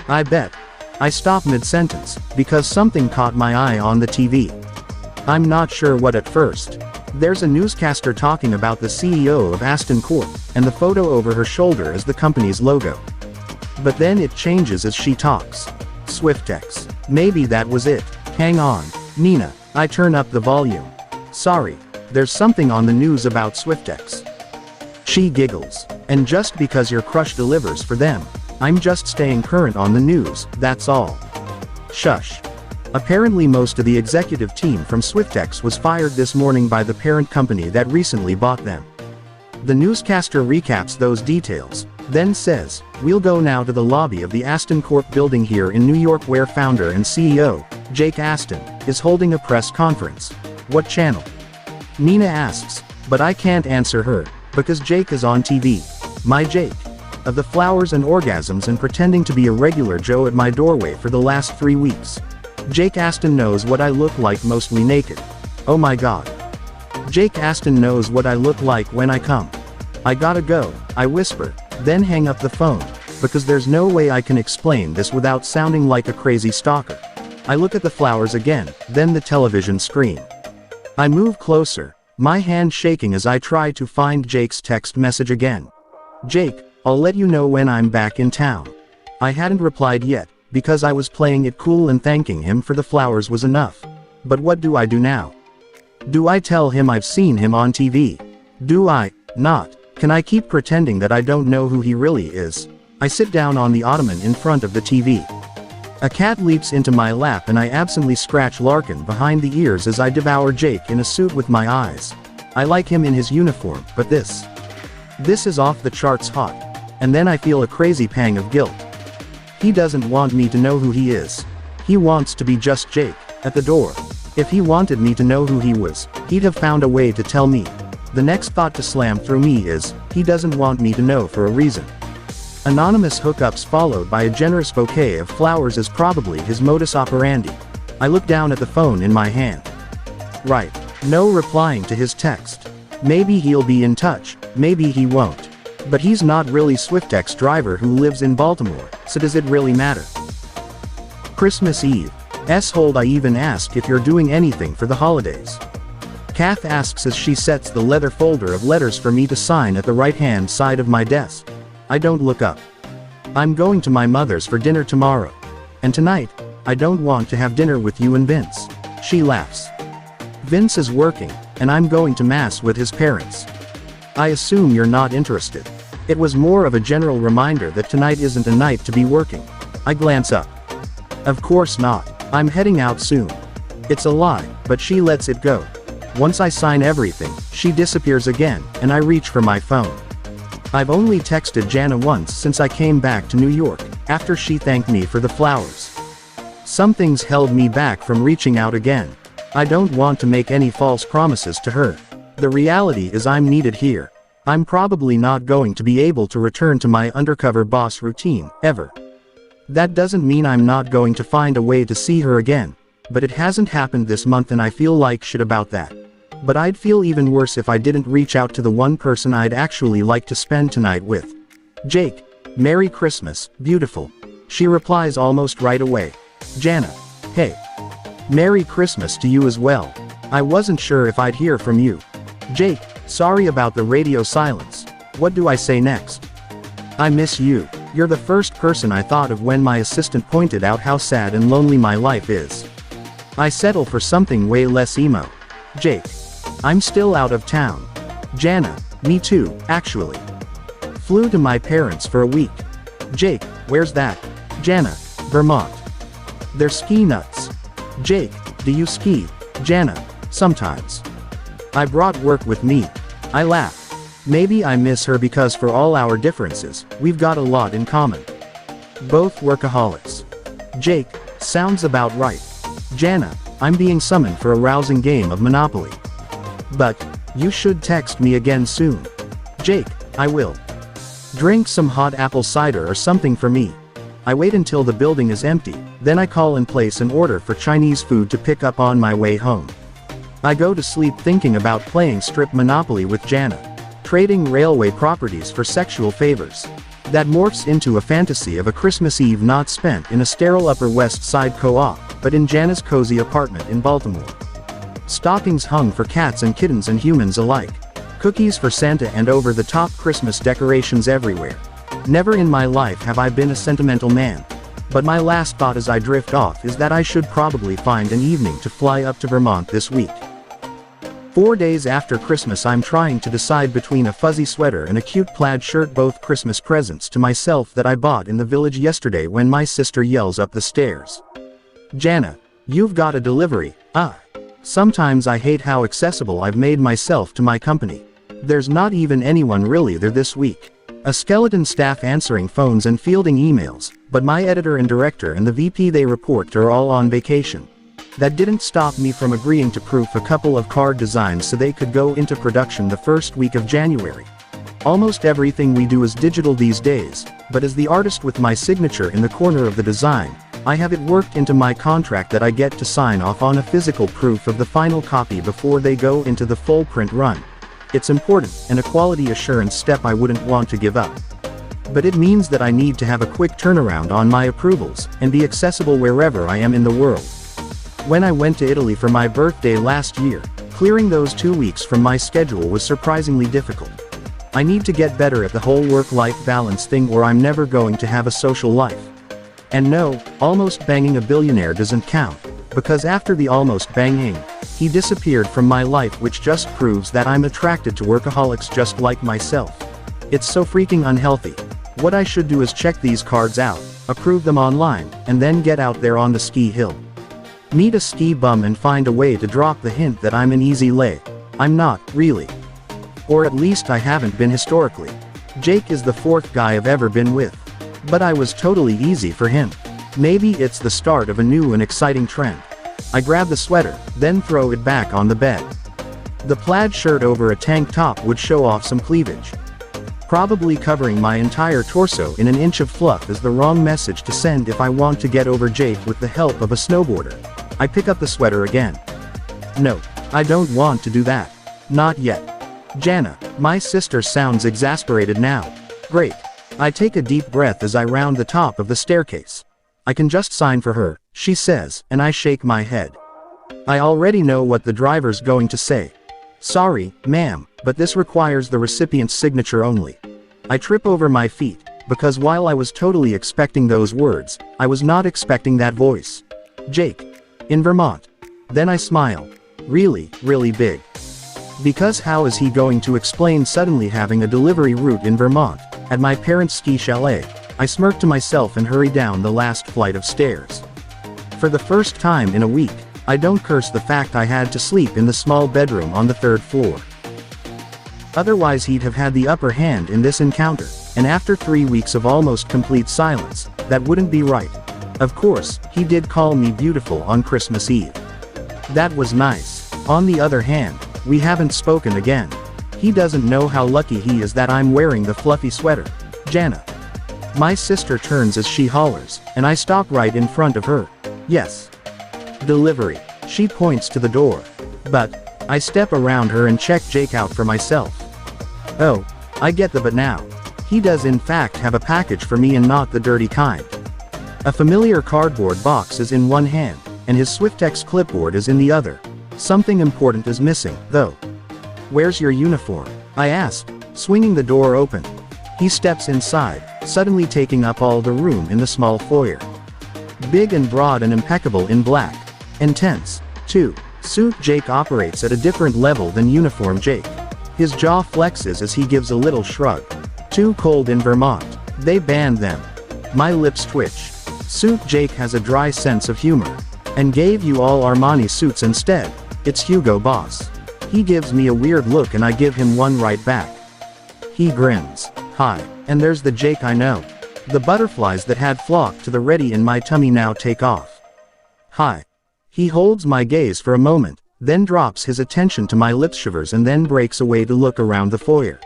I bet. I stop mid-sentence, because something caught my eye on the TV. I'm not sure what at first. There's a newscaster talking about the CEO of Aston Corp, and the photo over her shoulder is the company's logo. But then it changes as she talks. Swiftex. Maybe that was it. Hang on, Nina. I turn up the volume. Sorry, there's something on the news about Swiftex. She giggles. And just because your crush delivers for them, I'm just staying current on the news, that's all. Shush. Apparently most of the executive team from Swiftex was fired this morning by the parent company that recently bought them. The newscaster recaps those details, then says, we'll go now to the lobby of the Aston Corp building here in New York where founder and CEO, Jake Aston, is holding a press conference. What channel? Nina asks, but I can't answer her, because Jake is on TV. My Jake. Of the flowers and orgasms and pretending to be a regular Joe at my doorway for the last 3 weeks. Jake Aston knows what I look like mostly naked. Oh my god. Jake Aston knows what I look like when I come. I gotta go, I whisper, then hang up the phone, because there's no way I can explain this without sounding like a crazy stalker. I look at the flowers again, then the television screen. I move closer, my hand shaking as I try to find Jake's text message again. Jake, I'll let you know when I'm back in town. I hadn't replied yet, because I was playing it cool and thanking him for the flowers was enough. But what do I do now? Do I tell him I've seen him on TV? Do I not? Can I keep pretending that I don't know who he really is? I sit down on the ottoman in front of the TV. A cat leaps into my lap and I absently scratch Larkin behind the ears as I devour Jake in a suit with my eyes. I like him in his uniform, but this is off the charts hot. And then I feel a crazy pang of guilt. He doesn't want me to know who he is. He wants to be just Jake, at the door. If he wanted me to know who he was, he'd have found a way to tell me. The next thought to slam through me is, he doesn't want me to know for a reason. Anonymous hookups followed by a generous bouquet of flowers is probably his modus operandi. I look down at the phone in my hand. Right. No replying to his text. Maybe he'll be in touch, maybe he won't. But he's not really Swiftex driver who lives in Baltimore, so does it really matter? Christmas Eve. Hold, I even asked if you're doing anything for the holidays. Kath asks as she sets the leather folder of letters for me to sign at the right-hand side of my desk. I don't look up. I'm going to my mother's for dinner tomorrow. And tonight, I don't want to have dinner with you and Vince. She laughs. Vince is working, and I'm going to mass with his parents. I assume you're not interested. It was more of a general reminder that tonight isn't a night to be working. I glance up. Of course not. I'm heading out soon. It's a lie, but she lets it go. Once I sign everything, she disappears again, and I reach for my phone. I've only texted Jana once since I came back to New York, after she thanked me for the flowers. Something's held me back from reaching out again. I don't want to make any false promises to her. The reality is I'm needed here. I'm probably not going to be able to return to my undercover boss routine, ever. That doesn't mean I'm not going to find a way to see her again, but it hasn't happened this month and I feel like shit about that. But I'd feel even worse if I didn't reach out to the one person I'd actually like to spend tonight with. Jake, Merry Christmas, beautiful. She replies almost right away. Jana, hey. Merry Christmas to you as well. I wasn't sure if I'd hear from you. Jake, sorry about the radio silence. What do I say next? I miss you. You're the first person I thought of when my assistant pointed out how sad and lonely my life is. I settle for something way less emo. Jake. I'm still out of town. Jana, me too, actually. Flew to my parents for a week. Jake, where's that? Jana, Vermont. They're ski nuts. Jake, do you ski? Jana, sometimes. I brought work with me. I laugh. Maybe I miss her because for all our differences, we've got a lot in common. Both workaholics. Jake, sounds about right. Jana, I'm being summoned for a rousing game of Monopoly. But, you should text me again soon. Jake, I will. Drink some hot apple cider or something for me. I wait until the building is empty, then I call and place an order for Chinese food to pick up on my way home. I go to sleep thinking about playing strip Monopoly with Jana. Trading railway properties for sexual favors. That morphs into a fantasy of a Christmas Eve not spent in a sterile Upper West Side co-op, but in Jana's cozy apartment in Baltimore. Stockings hung for cats and kittens and humans alike. Cookies for Santa and over-the-top Christmas decorations everywhere. Never in my life have I been a sentimental man. But my last thought as I drift off is that I should probably find an evening to fly up to Vermont this week. 4 days after Christmas I'm trying to decide between a fuzzy sweater and a cute plaid shirt, both Christmas presents to myself that I bought in the village yesterday, when my sister yells up the stairs. Jana, you've got a delivery. Sometimes I hate how accessible I've made myself to my company. There's not even anyone really there this week. A skeleton staff answering phones and fielding emails, but my editor and director and the VP they report to are all on vacation. That didn't stop me from agreeing to proof a couple of card designs so they could go into production the first week of January. Almost everything we do is digital these days, but as the artist with my signature in the corner of the design, I have it worked into my contract that I get to sign off on a physical proof of the final copy before they go into the full print run. It's important, and a quality assurance step I wouldn't want to give up. But it means that I need to have a quick turnaround on my approvals, and be accessible wherever I am in the world. When I went to Italy for my birthday last year, clearing those 2 weeks from my schedule was surprisingly difficult. I need to get better at the whole work-life balance thing or I'm never going to have a social life. And no, almost banging a billionaire doesn't count, because after the almost banging, he disappeared from my life, which just proves that I'm attracted to workaholics just like myself. It's so freaking unhealthy. What I should do is check these cards out, approve them online, and then get out there on the ski hill. Meet a ski bum and find a way to drop the hint that I'm an easy lay. I'm not, really. Or at least I haven't been historically. Jake is the 4th guy I've ever been with. But I was totally easy for him. Maybe it's the start of a new and exciting trend. I grab the sweater, then throw it back on the bed. The plaid shirt over a tank top would show off some cleavage. Probably covering my entire torso in an inch of fluff is the wrong message to send if I want to get over Jake with the help of a snowboarder. I pick up the sweater again. No, I don't want to do that. Not yet. Jana, my sister, sounds exasperated now. Great. I take a deep breath as I round the top of the staircase. I can just sign for her, she says, and I shake my head. I already know what the driver's going to say. Sorry, ma'am, but this requires the recipient's signature only. I trip over my feet, because while I was totally expecting those words, I was not expecting that voice. Jake. In Vermont. Then I smile. Really, really big. Because how is he going to explain suddenly having a delivery route in Vermont, at my parents' ski chalet? I smirk to myself and hurry down the last flight of stairs. For the first time in a week, I don't curse the fact I had to sleep in the small bedroom on the 3rd floor. Otherwise he'd have had the upper hand in this encounter, and after 3 weeks of almost complete silence, that wouldn't be right. Of course, he did call me beautiful on Christmas Eve. That was nice. On the other hand, we haven't spoken again. He doesn't know how lucky he is that I'm wearing the fluffy sweater. Jana. My sister turns as she hollers, and I stop right in front of her. Yes. Delivery. She points to the door. But, I step around her and check Jake out for myself. Oh, I get the but now. He does in fact have a package for me, and not the dirty kind. A familiar cardboard box is in one hand, and his Swiftex clipboard is in the other. Something important is missing, though. Where's your uniform? I ask, swinging the door open. He steps inside, suddenly taking up all the room in the small foyer. Big and broad and impeccable in black. Intense, too. Suit Jake operates at a different level than uniform Jake. His jaw flexes as he gives a little shrug. Too cold in Vermont. They banned them. My lips twitch. Suit Jake has a dry sense of humor. And gave you all Armani suits instead. It's Hugo Boss. He gives me a weird look and I give him one right back. He grins. Hi. And there's the Jake I know. The butterflies that had flocked to the ready in my tummy now take off. Hi. He holds my gaze for a moment, then drops his attention to my lip shivers and then breaks away to look around the foyer.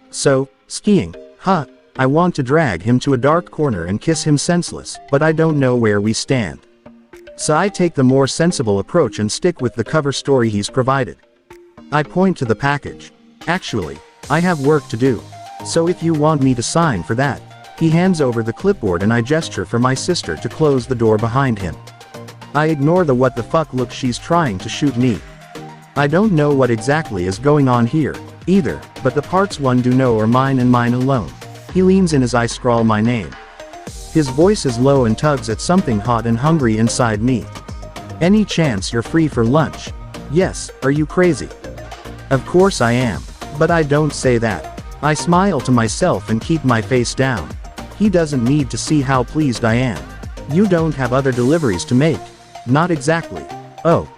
So, skiing, huh? I want to drag him to a dark corner and kiss him senseless, but I don't know where we stand. So I take the more sensible approach and stick with the cover story he's provided. I point to the package. Actually, I have work to do. So if you want me to sign for that. He hands over the clipboard and I gesture for my sister to close the door behind him. I ignore the what the fuck look she's trying to shoot me. I don't know what exactly is going on here, either, but the parts one do know are mine and mine alone. He leans in as I scrawl my name. His voice is low and tugs at something hot and hungry inside me. Any chance you're free for lunch? Yes, are you crazy? Of course I am. But I don't say that. I smile to myself and keep my face down. He doesn't need to see how pleased I am. You don't have other deliveries to make. Not exactly. Oh.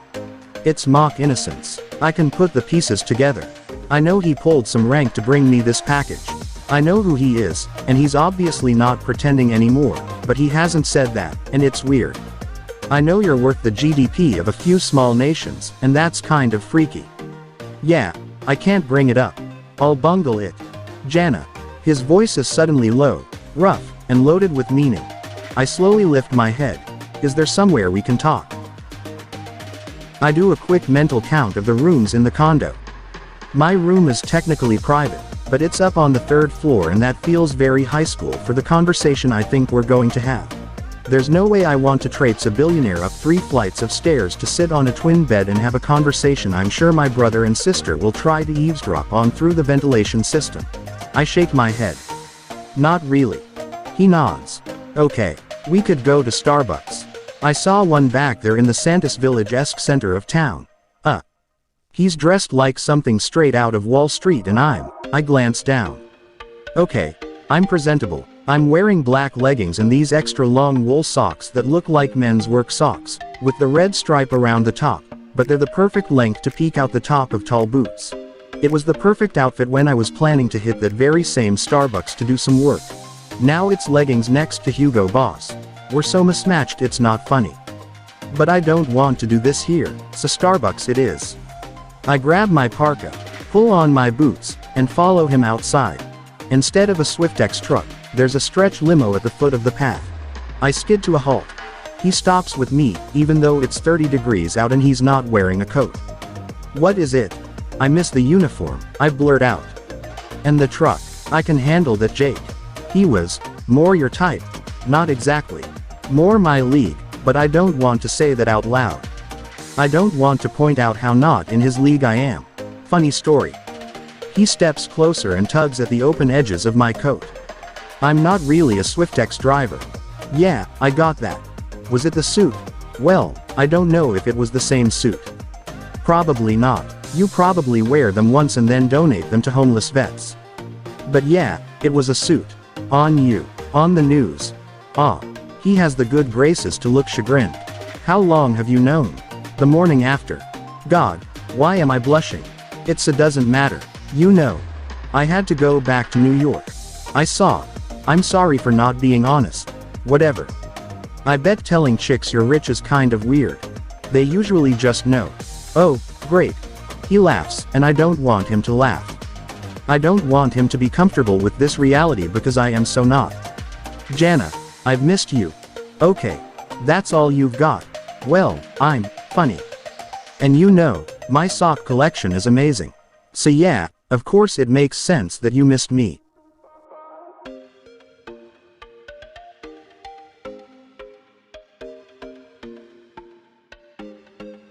It's mock innocence. I can put the pieces together. I know he pulled some rank to bring me this package. I know who he is, and he's obviously not pretending anymore, but he hasn't said that, and it's weird. I know you're worth the GDP of a few small nations, and that's kind of freaky. Yeah, I can't bring it up. I'll bungle it. Jana. His voice is suddenly low, rough, and loaded with meaning. I slowly lift my head. Is there somewhere we can talk? I do a quick mental count of the rooms in the condo. My room is technically private, but it's up on the 3rd floor, and that feels very high school for the conversation I think we're going to have. There's no way I want to traipse a billionaire up 3 flights of stairs to sit on a twin bed and have a conversation I'm sure my brother and sister will try to eavesdrop on through the ventilation system. I shake my head. Not really. He nods. Okay, we could go to Starbucks. I saw one back there in the Santos Village-esque center of town. He's dressed like something straight out of Wall Street and I glance down. Okay, I'm presentable. I'm wearing black leggings and these extra long wool socks that look like men's work socks, with the red stripe around the top, but they're the perfect length to peek out the top of tall boots. It was the perfect outfit when I was planning to hit that very same Starbucks to do some work. Now it's leggings next to Hugo Boss. We're so mismatched it's not funny. But I don't want to do this here, so Starbucks it is. I grab my parka, pull on my boots, and follow him outside. Instead of a Swiftex truck, there's a stretch limo at the foot of the path. I skid to a halt. He stops with me, even though it's 30 degrees out and he's not wearing a coat. What is it? I miss the uniform, I blurt out. And the truck. I can handle that, Jake. He was more your type. Not exactly. More my league, but I don't want to say that out loud. I don't want to point out how not in his league I am. Funny story. He steps closer and tugs at the open edges of my coat. I'm not really a Swiftex driver. Yeah, I got that. Was it the suit? Well, I don't know if it was the same suit. Probably not. You probably wear them once and then donate them to homeless vets. But yeah, it was a suit. On you. On the news. He has the good graces to look chagrined. How long have you known? The morning after. God, why am I blushing? Doesn't matter. You know. I had to go back to New York. I saw. I'm sorry for not being honest. Whatever. I bet telling chicks you're rich is kind of weird. They usually just know. Oh, great. He laughs, and I don't want him to laugh. I don't want him to be comfortable with this reality because I am so not. Jana, I've missed you. Okay. That's all you've got. Well, I'm funny. And you know, my sock collection is amazing. So yeah, of course it makes sense that you missed me.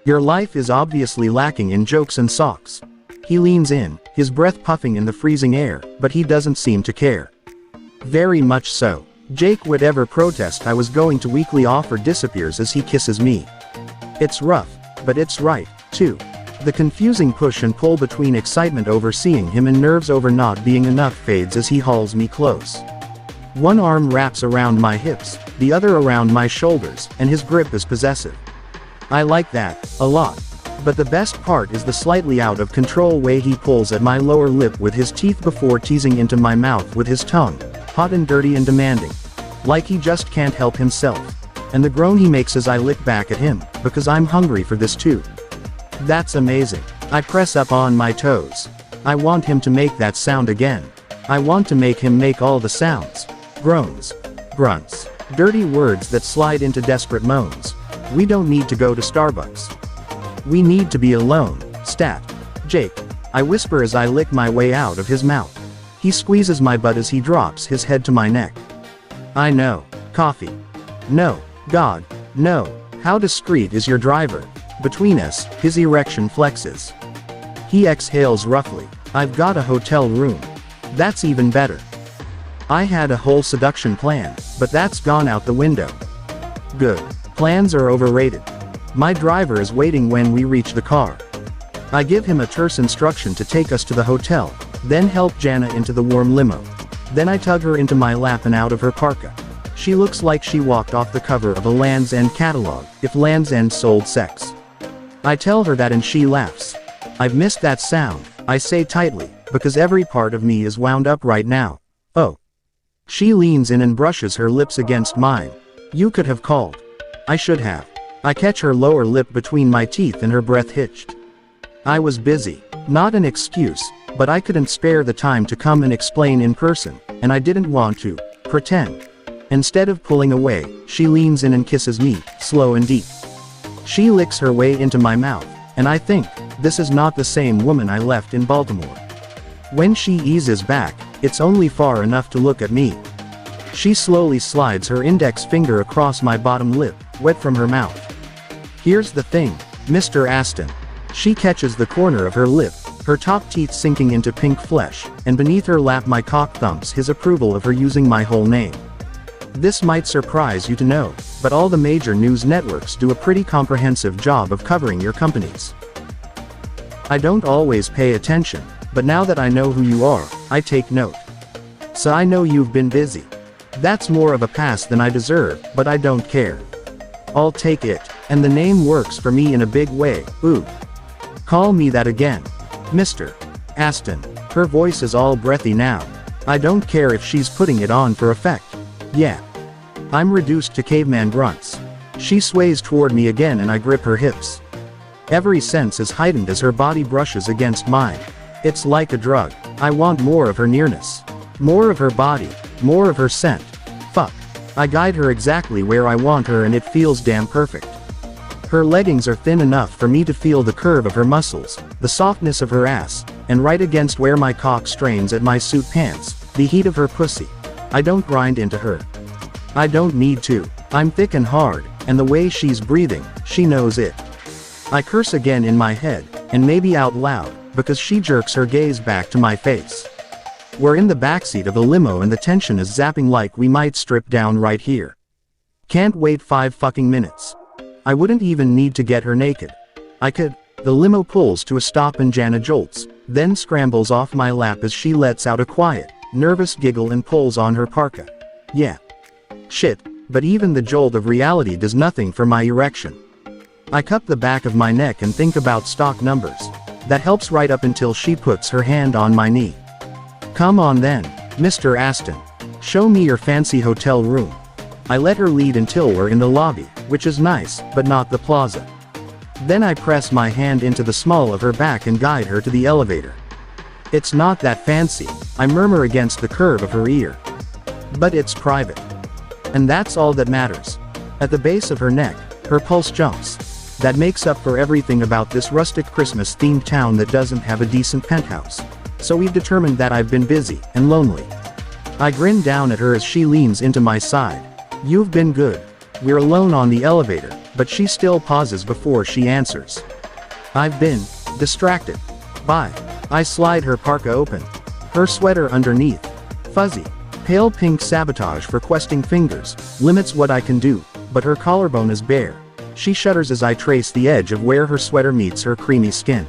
Your life is obviously lacking in jokes and socks. He leans in, his breath puffing in the freezing air, but he doesn't seem to care. Very much so. Jake would ever protest I was going to weekly offer disappears as he kisses me. It's rough, but it's right, too. The confusing push and pull between excitement over seeing him and nerves over not being enough fades as he hauls me close. One arm wraps around my hips, the other around my shoulders, and his grip is possessive. I like that, a lot. But the best part is the slightly out of control way he pulls at my lower lip with his teeth before teasing into my mouth with his tongue, hot and dirty and demanding. Like he just can't help himself. And the groan he makes as I lick back at him, because I'm hungry for this too. That's amazing. I press up on my toes. I want him to make that sound again. I want to make him make all the sounds. Groans. Grunts. Dirty words that slide into desperate moans. We don't need to go to Starbucks. We need to be alone. Stat. Jake. I whisper as I lick my way out of his mouth. He squeezes my butt as he drops his head to my neck. I know. Coffee. No. God. No. How discreet is your driver? Between us, his erection flexes. He exhales roughly. I've got a hotel room. That's even better. I had a whole seduction plan, but that's gone out the window. Good. Plans are overrated. My driver is waiting when we reach the car. I give him a terse instruction to take us to the hotel, then help Jana into the warm limo. Then I tug her into my lap and out of her parka. She looks like she walked off the cover of a Land's End catalog, if Land's End sold sex. I tell her that and she laughs. I've missed that sound, I say tightly, because every part of me is wound up right now. Oh. She leans in and brushes her lips against mine. You could have called. I should have. I catch her lower lip between my teeth and her breath hitched. I was busy. Not an excuse, but I couldn't spare the time to come and explain in person, and I didn't want to pretend. Instead of pulling away, she leans in and kisses me, slow and deep. She licks her way into my mouth, and I think, this is not the same woman I left in Baltimore. When she eases back, it's only far enough to look at me. She slowly slides her index finger across my bottom lip, wet from her mouth. Here's the thing, Mr. Aston. She catches the corner of her lip, her top teeth sinking into pink flesh, and beneath her lap my cock thumps his approval of her using my whole name. This might surprise you to know, but all the major news networks do a pretty comprehensive job of covering your companies. I don't always pay attention, but now that I know who you are, I take note. So I know you've been busy. That's more of a pass than I deserve, but I don't care. I'll take it, and the name works for me in a big way. Ooh. Call me that again. Mr. Aston. Her voice is all breathy now. I don't care if she's putting it on for effect. Yeah. I'm reduced to caveman grunts. She sways toward me again and I grip her hips. Every sense is heightened as her body brushes against mine. It's like a drug. I want more of her nearness. More of her body. More of her scent. Fuck. I guide her exactly where I want her and it feels damn perfect. Her leggings are thin enough for me to feel the curve of her muscles, the softness of her ass, and right against where my cock strains at my suit pants, the heat of her pussy. I don't grind into her. I don't need to. I'm thick and hard, and the way she's breathing, she knows it. I curse again in my head, and maybe out loud, because she jerks her gaze back to my face. We're in the backseat of a limo and the tension is zapping like we might strip down right here. Can't wait 5 fucking minutes. I wouldn't even need to get her naked. I could. The limo pulls to a stop and Jana jolts, then scrambles off my lap as she lets out a quiet, nervous giggle and pulls on her parka. Yeah. Shit, but even the jolt of reality does nothing for my erection. I cup the back of my neck and think about stock numbers. That helps right up until she puts her hand on my knee. Come on then, Mr. Aston. Show me your fancy hotel room. I let her lead until we're in the lobby, which is nice, but not the plaza. Then I press my hand into the small of her back and guide her to the elevator. It's not that fancy, I murmur against the curve of her ear. But it's private. And that's all that matters. At the base of her neck, her pulse jumps. That makes up for everything about this rustic Christmas-themed town that doesn't have a decent penthouse. So we've determined that I've been busy and lonely. I grin down at her as she leans into my side. You've been good. We're alone on the elevator, but she still pauses before she answers. I've been distracted. Bye. I slide her parka open. Her sweater underneath. Fuzzy. Pale pink sabotage for questing fingers, limits what I can do, but her collarbone is bare. She shudders as I trace the edge of where her sweater meets her creamy skin.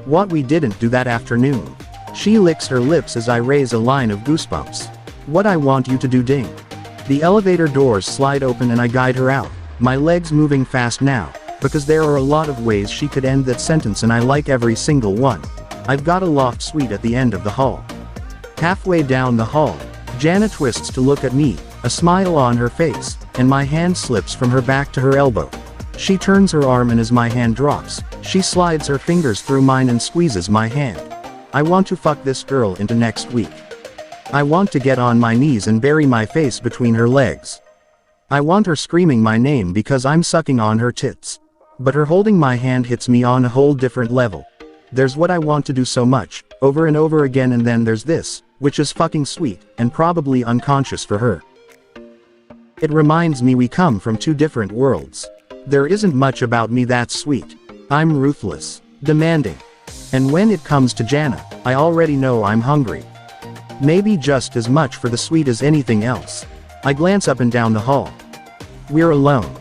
What we didn't do that afternoon. She licks her lips as I raise a line of goosebumps. What I want you to do ding. The elevator doors slide open and I guide her out, my legs moving fast now, because there are a lot of ways she could end that sentence and I like every single one. I've got a loft suite at the end of the hall. Halfway down the hall, Jana twists to look at me, a smile on her face, and my hand slips from her back to her elbow. She turns her arm and as my hand drops, she slides her fingers through mine and squeezes my hand. I want to fuck this girl into next week. I want to get on my knees and bury my face between her legs. I want her screaming my name because I'm sucking on her tits. But her holding my hand hits me on a whole different level. There's what I want to do so much, over and over again, and then there's this, which is fucking sweet, and probably unconscious for her. It reminds me we come from 2 different worlds. There isn't much about me that's sweet. I'm ruthless, demanding. And when it comes to Jana, I already know I'm hungry. Maybe just as much for the sweet as anything else. I glance up and down the hall. We're alone.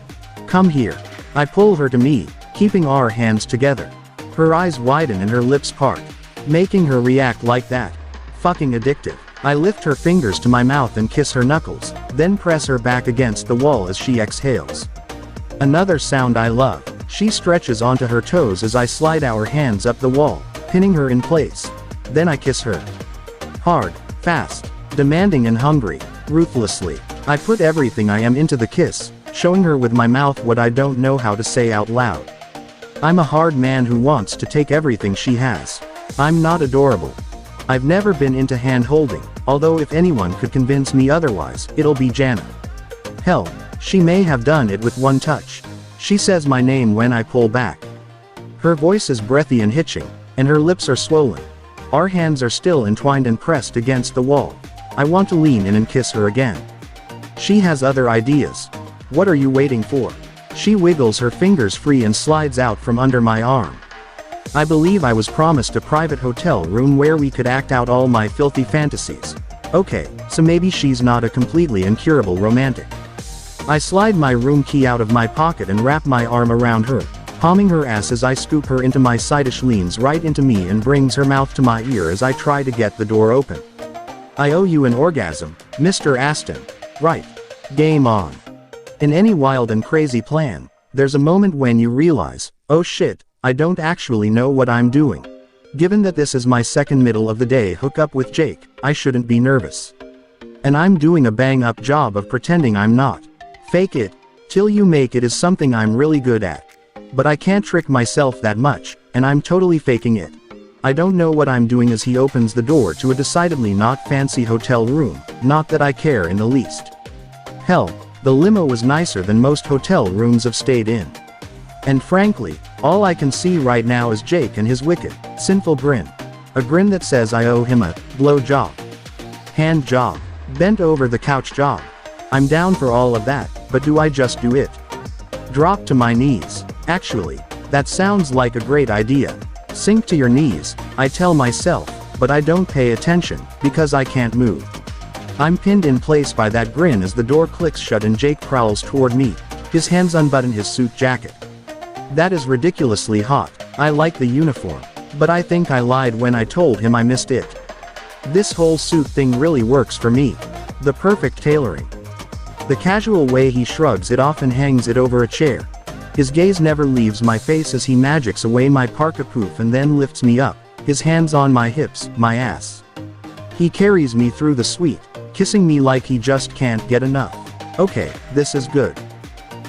Come here. I pull her to me, keeping our hands together. Her eyes widen and her lips part, making her react like that. Fucking addictive. I lift her fingers to my mouth and kiss her knuckles, then press her back against the wall as she exhales. Another sound I love. She stretches onto her toes as I slide our hands up the wall, pinning her in place. Then I kiss her. Hard, fast, demanding and hungry, ruthlessly. I put everything I am into the kiss, showing her with my mouth what I don't know how to say out loud. I'm a hard man who wants to take everything she has. I'm not adorable. I've never been into hand-holding, although if anyone could convince me otherwise, it'll be Jana. Hell, she may have done it with one touch. She says my name when I pull back. Her voice is breathy and hitching, and her lips are swollen. Our hands are still entwined and pressed against the wall. I want to lean in and kiss her again. She has other ideas. What are you waiting for? She wiggles her fingers free and slides out from under my arm. I believe I was promised a private hotel room where we could act out all my filthy fantasies. Okay, so maybe she's not a completely incurable romantic. I slide my room key out of my pocket and wrap my arm around her, palming her ass as I scoop her into my side. She leans right into me and brings her mouth to my ear as I try to get the door open. I owe you an orgasm, Mr. Aston. Right. Game on. In any wild and crazy plan, there's a moment when you realize, oh shit, I don't actually know what I'm doing. Given that this is my second middle of the day hookup with Jake, I shouldn't be nervous. And I'm doing a bang-up job of pretending I'm not. Fake it till you make it is something I'm really good at. But I can't trick myself that much, and I'm totally faking it. I don't know what I'm doing as he opens the door to a decidedly not fancy hotel room, not that I care in the least. Hell, the limo was nicer than most hotel rooms I've stayed in. And frankly, all I can see right now is Jake and his wicked, sinful grin. A grin that says I owe him a blow job. Hand job. Bent over the couch job. I'm down for all of that, but do I just do it? Drop to my knees. Actually, that sounds like a great idea. Sink to your knees, I tell myself, but I don't pay attention, because I can't move. I'm pinned in place by that grin as the door clicks shut and Jake prowls toward me. His hands unbutton his suit jacket. That is ridiculously hot. I like the uniform. But I think I lied when I told him I missed it. This whole suit thing really works for me. The perfect tailoring. The casual way he shrugs it off and hangs it over a chair. His gaze never leaves my face as he magics away my parka poof and then lifts me up, his hands on my hips, my ass. He carries me through the suite, kissing me like he just can't get enough. Okay, this is good.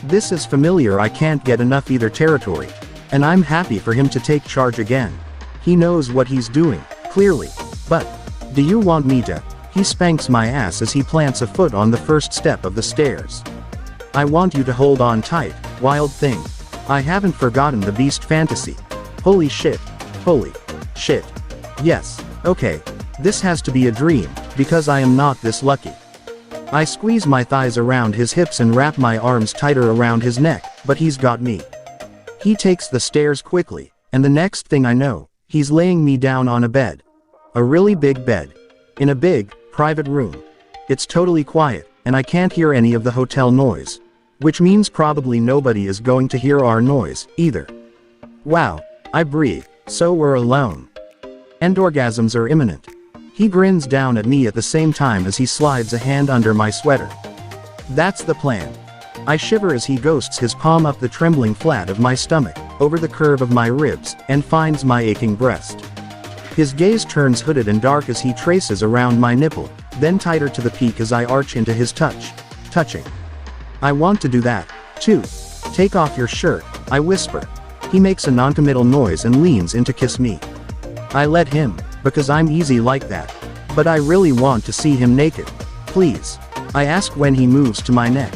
This is familiar I can't get enough either territory. And I'm happy for him to take charge again. He knows what he's doing, clearly. But, do you want me to? He spanks my ass as he plants a foot on the first step of the stairs. I want you to hold on tight, wild thing. I haven't forgotten the beast fantasy. Holy shit. Holy shit. Yes, okay. This has to be a dream, because I am not this lucky. I squeeze my thighs around his hips and wrap my arms tighter around his neck, but he's got me. He takes the stairs quickly, and the next thing I know, he's laying me down on a bed. A really big bed. In a big, private room. It's totally quiet, and I can't hear any of the hotel noise. Which means probably nobody is going to hear our noise, either. Wow, I breathe, so we're alone. And orgasms are imminent. He grins down at me at the same time as he slides a hand under my sweater. That's the plan. I shiver as he ghosts his palm up the trembling flat of my stomach, over the curve of my ribs, and finds my aching breast. His gaze turns hooded and dark as he traces around my nipple, then tighter to the peak as I arch into his touching. I want to do that, too. Take off your shirt, I whisper. He makes a non-committal noise and leans in to kiss me. I let him, because I'm easy like that. But I really want to see him naked. Please. I ask when he moves to my neck.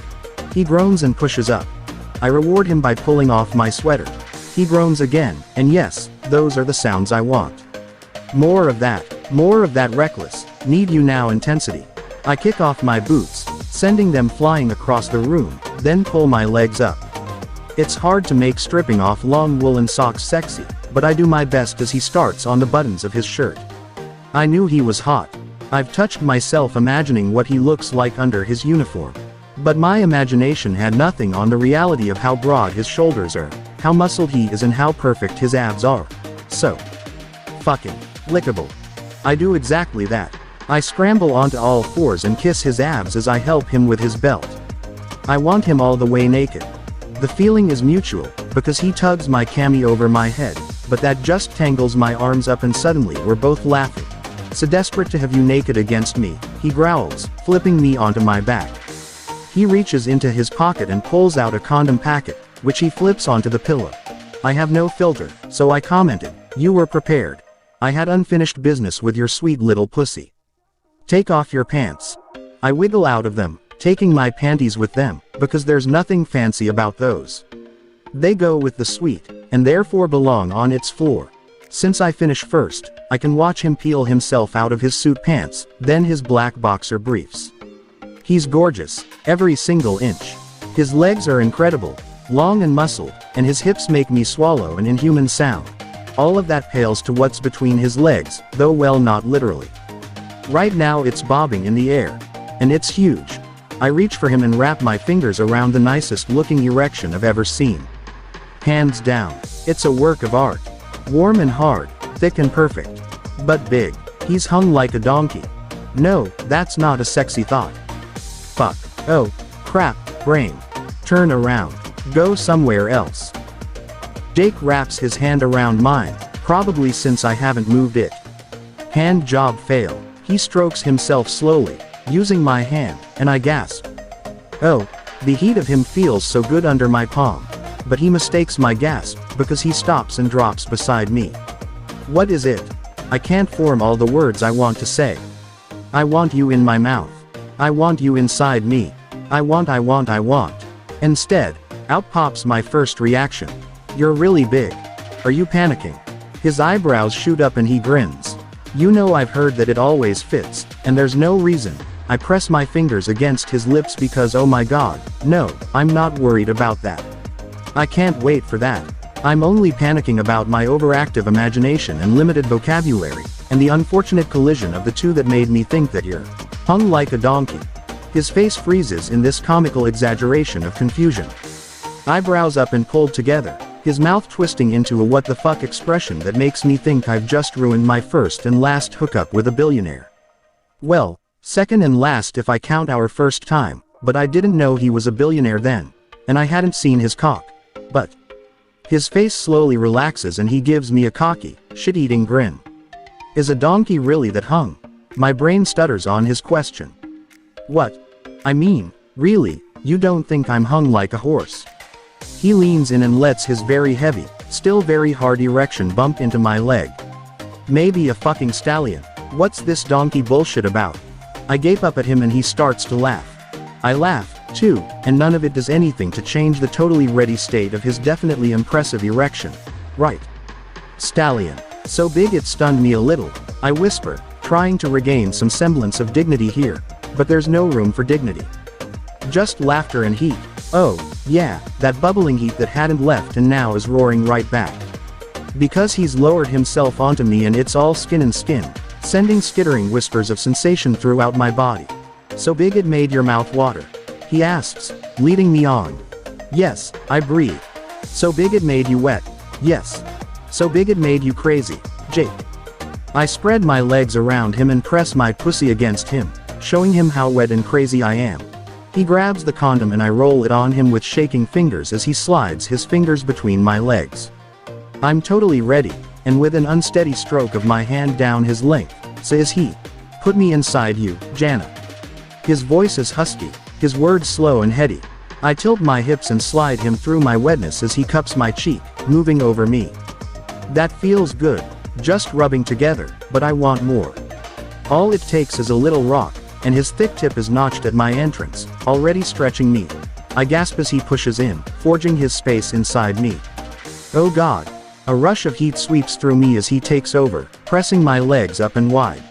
He groans and pushes up. I reward him by pulling off my sweater. He groans again, and yes, those are the sounds I want. More of that reckless, need you now intensity. I kick off my boots, sending them flying across the room, then pull my legs up. It's hard to make stripping off long woolen socks sexy, but I do my best as he starts on the buttons of his shirt. I knew he was hot. I've touched myself imagining what he looks like under his uniform. But my imagination had nothing on the reality of how broad his shoulders are, how muscled he is and how perfect his abs are. So fucking lickable. I do exactly that. I scramble onto all fours and kiss his abs as I help him with his belt. I want him all the way naked. The feeling is mutual, because he tugs my cami over my head, but that just tangles my arms up and suddenly we're both laughing. So desperate to have you naked against me, he growls, flipping me onto my back. He reaches into his pocket and pulls out a condom packet, which he flips onto the pillow. I have no filter, so I commented, "You were prepared. I had unfinished business with your sweet little pussy. Take off your pants." I wiggle out of them, taking my panties with them, because there's nothing fancy about those. They go with the suite, and therefore belong on its floor. Since I finish first, I can watch him peel himself out of his suit pants, then his black boxer briefs. He's gorgeous, every single inch. His legs are incredible, long and muscled, and his hips make me swallow an inhuman sound. All of that pales to what's between his legs, though well, not literally. Right now it's bobbing in the air. And it's huge. I reach for him and wrap my fingers around the nicest looking erection I've ever seen. Hands down, it's a work of art. Warm and hard, thick and perfect. But big. He's hung like a donkey. No, that's not a sexy thought. Fuck. Oh, crap, brain. Turn around. Go somewhere else. Jake wraps his hand around mine, probably since I haven't moved it. Hand job fail. He strokes himself slowly, using my hand, and I gasp. Oh, the heat of him feels so good under my palm. But he mistakes my gasp, because he stops and drops beside me. What is it? I can't form all the words I want to say. I want you in my mouth. I want you inside me. I want. Instead, out pops my first reaction. You're really big. Are you panicking? His eyebrows shoot up and he grins. You know, I've heard that it always fits, and there's no reason. I press my fingers against his lips because, oh my god, no, I'm not worried about that. I can't wait for that. I'm only panicking about my overactive imagination and limited vocabulary, and the unfortunate collision of the two that made me think that you're hung like a donkey. His face freezes in this comical exaggeration of confusion. Eyebrows up and pulled together, his mouth twisting into a what the fuck expression that makes me think I've just ruined my first and last hookup with a billionaire. Well, second and last if I count our first time, but I didn't know he was a billionaire then, and I hadn't seen his cock. But his face slowly relaxes and he gives me a cocky, shit-eating grin. Is a donkey really that hung? My brain stutters on his question. What? I mean, really, you don't think I'm hung like a horse? He leans in and lets his very heavy, still very hard erection bump into my leg. Maybe a fucking stallion. What's this donkey bullshit about? I gape up at him and he starts to laugh. I laugh, too, and none of it does anything to change the totally ready state of his definitely impressive erection. Right. Stallion. So big it stunned me a little, I whisper, trying to regain some semblance of dignity here, but there's no room for dignity. Just laughter and heat. Oh, yeah, that bubbling heat that hadn't left and now is roaring right back. Because he's lowered himself onto me and it's all skin and skin, sending skittering whispers of sensation throughout my body. So big it made your mouth water? He asks, leading me on. Yes, I breathe. So big it made you wet? Yes. So big it made you crazy, Jake. I spread my legs around him and press my pussy against him, showing him how wet and crazy I am. He grabs the condom and I roll it on him with shaking fingers as he slides his fingers between my legs. I'm totally ready, and with an unsteady stroke of my hand down his length, says he, "Put me inside you, Jana." His voice is husky, his words slow and heady. I tilt my hips and slide him through my wetness as he cups my cheek, moving over me. That feels good, just rubbing together, but I want more. All it takes is a little rock, and his thick tip is notched at my entrance, already stretching me. I gasp as he pushes in, forging his space inside me. Oh god. A rush of heat sweeps through me as he takes over, pressing my legs up and wide.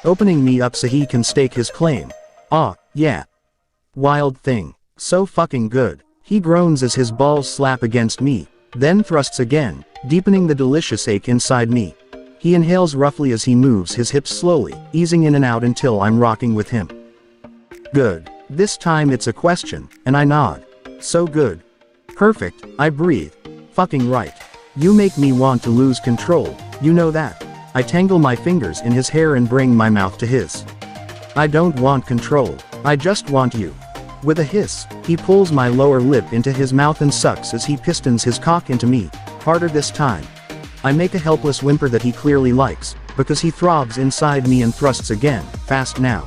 Opening me up so he can stake his claim. Ah, yeah. Wild thing. So fucking good. He groans as his balls slap against me, then thrusts again, deepening the delicious ache inside me. He inhales roughly as he moves his hips slowly, easing in and out until I'm rocking with him. Good. This time it's a question, and I nod. So good. Perfect, I breathe. Fucking right. You make me want to lose control, you know that. I tangle my fingers in his hair and bring my mouth to his. I don't want control, I just want you. With a hiss, he pulls my lower lip into his mouth and sucks as he pistons his cock into me, harder this time. I make a helpless whimper that he clearly likes, because he throbs inside me and thrusts again, fast now.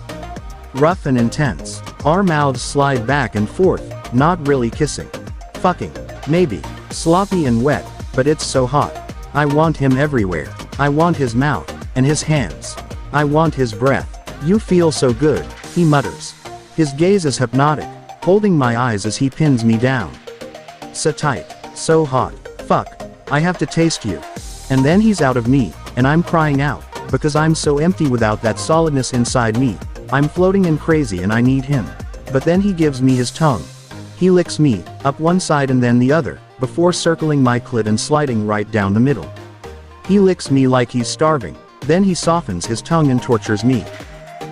Rough and intense. Our mouths slide back and forth, not really kissing. Fucking. Maybe. Sloppy and wet, but it's so hot. I want him everywhere. I want his mouth, and his hands. I want his breath. You feel so good, he mutters. His gaze is hypnotic, holding my eyes as he pins me down. So tight. So hot. Fuck. I have to taste you. And then he's out of me, and I'm crying out, because I'm so empty without that solidness inside me. I'm floating and crazy and I need him. But then he gives me his tongue. He licks me, up one side and then the other, before circling my clit and sliding right down the middle. He licks me like he's starving, then he softens his tongue and tortures me.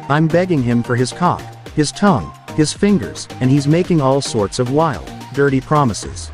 I'm begging him for his cock, his tongue, his fingers, and he's making all sorts of wild, dirty promises.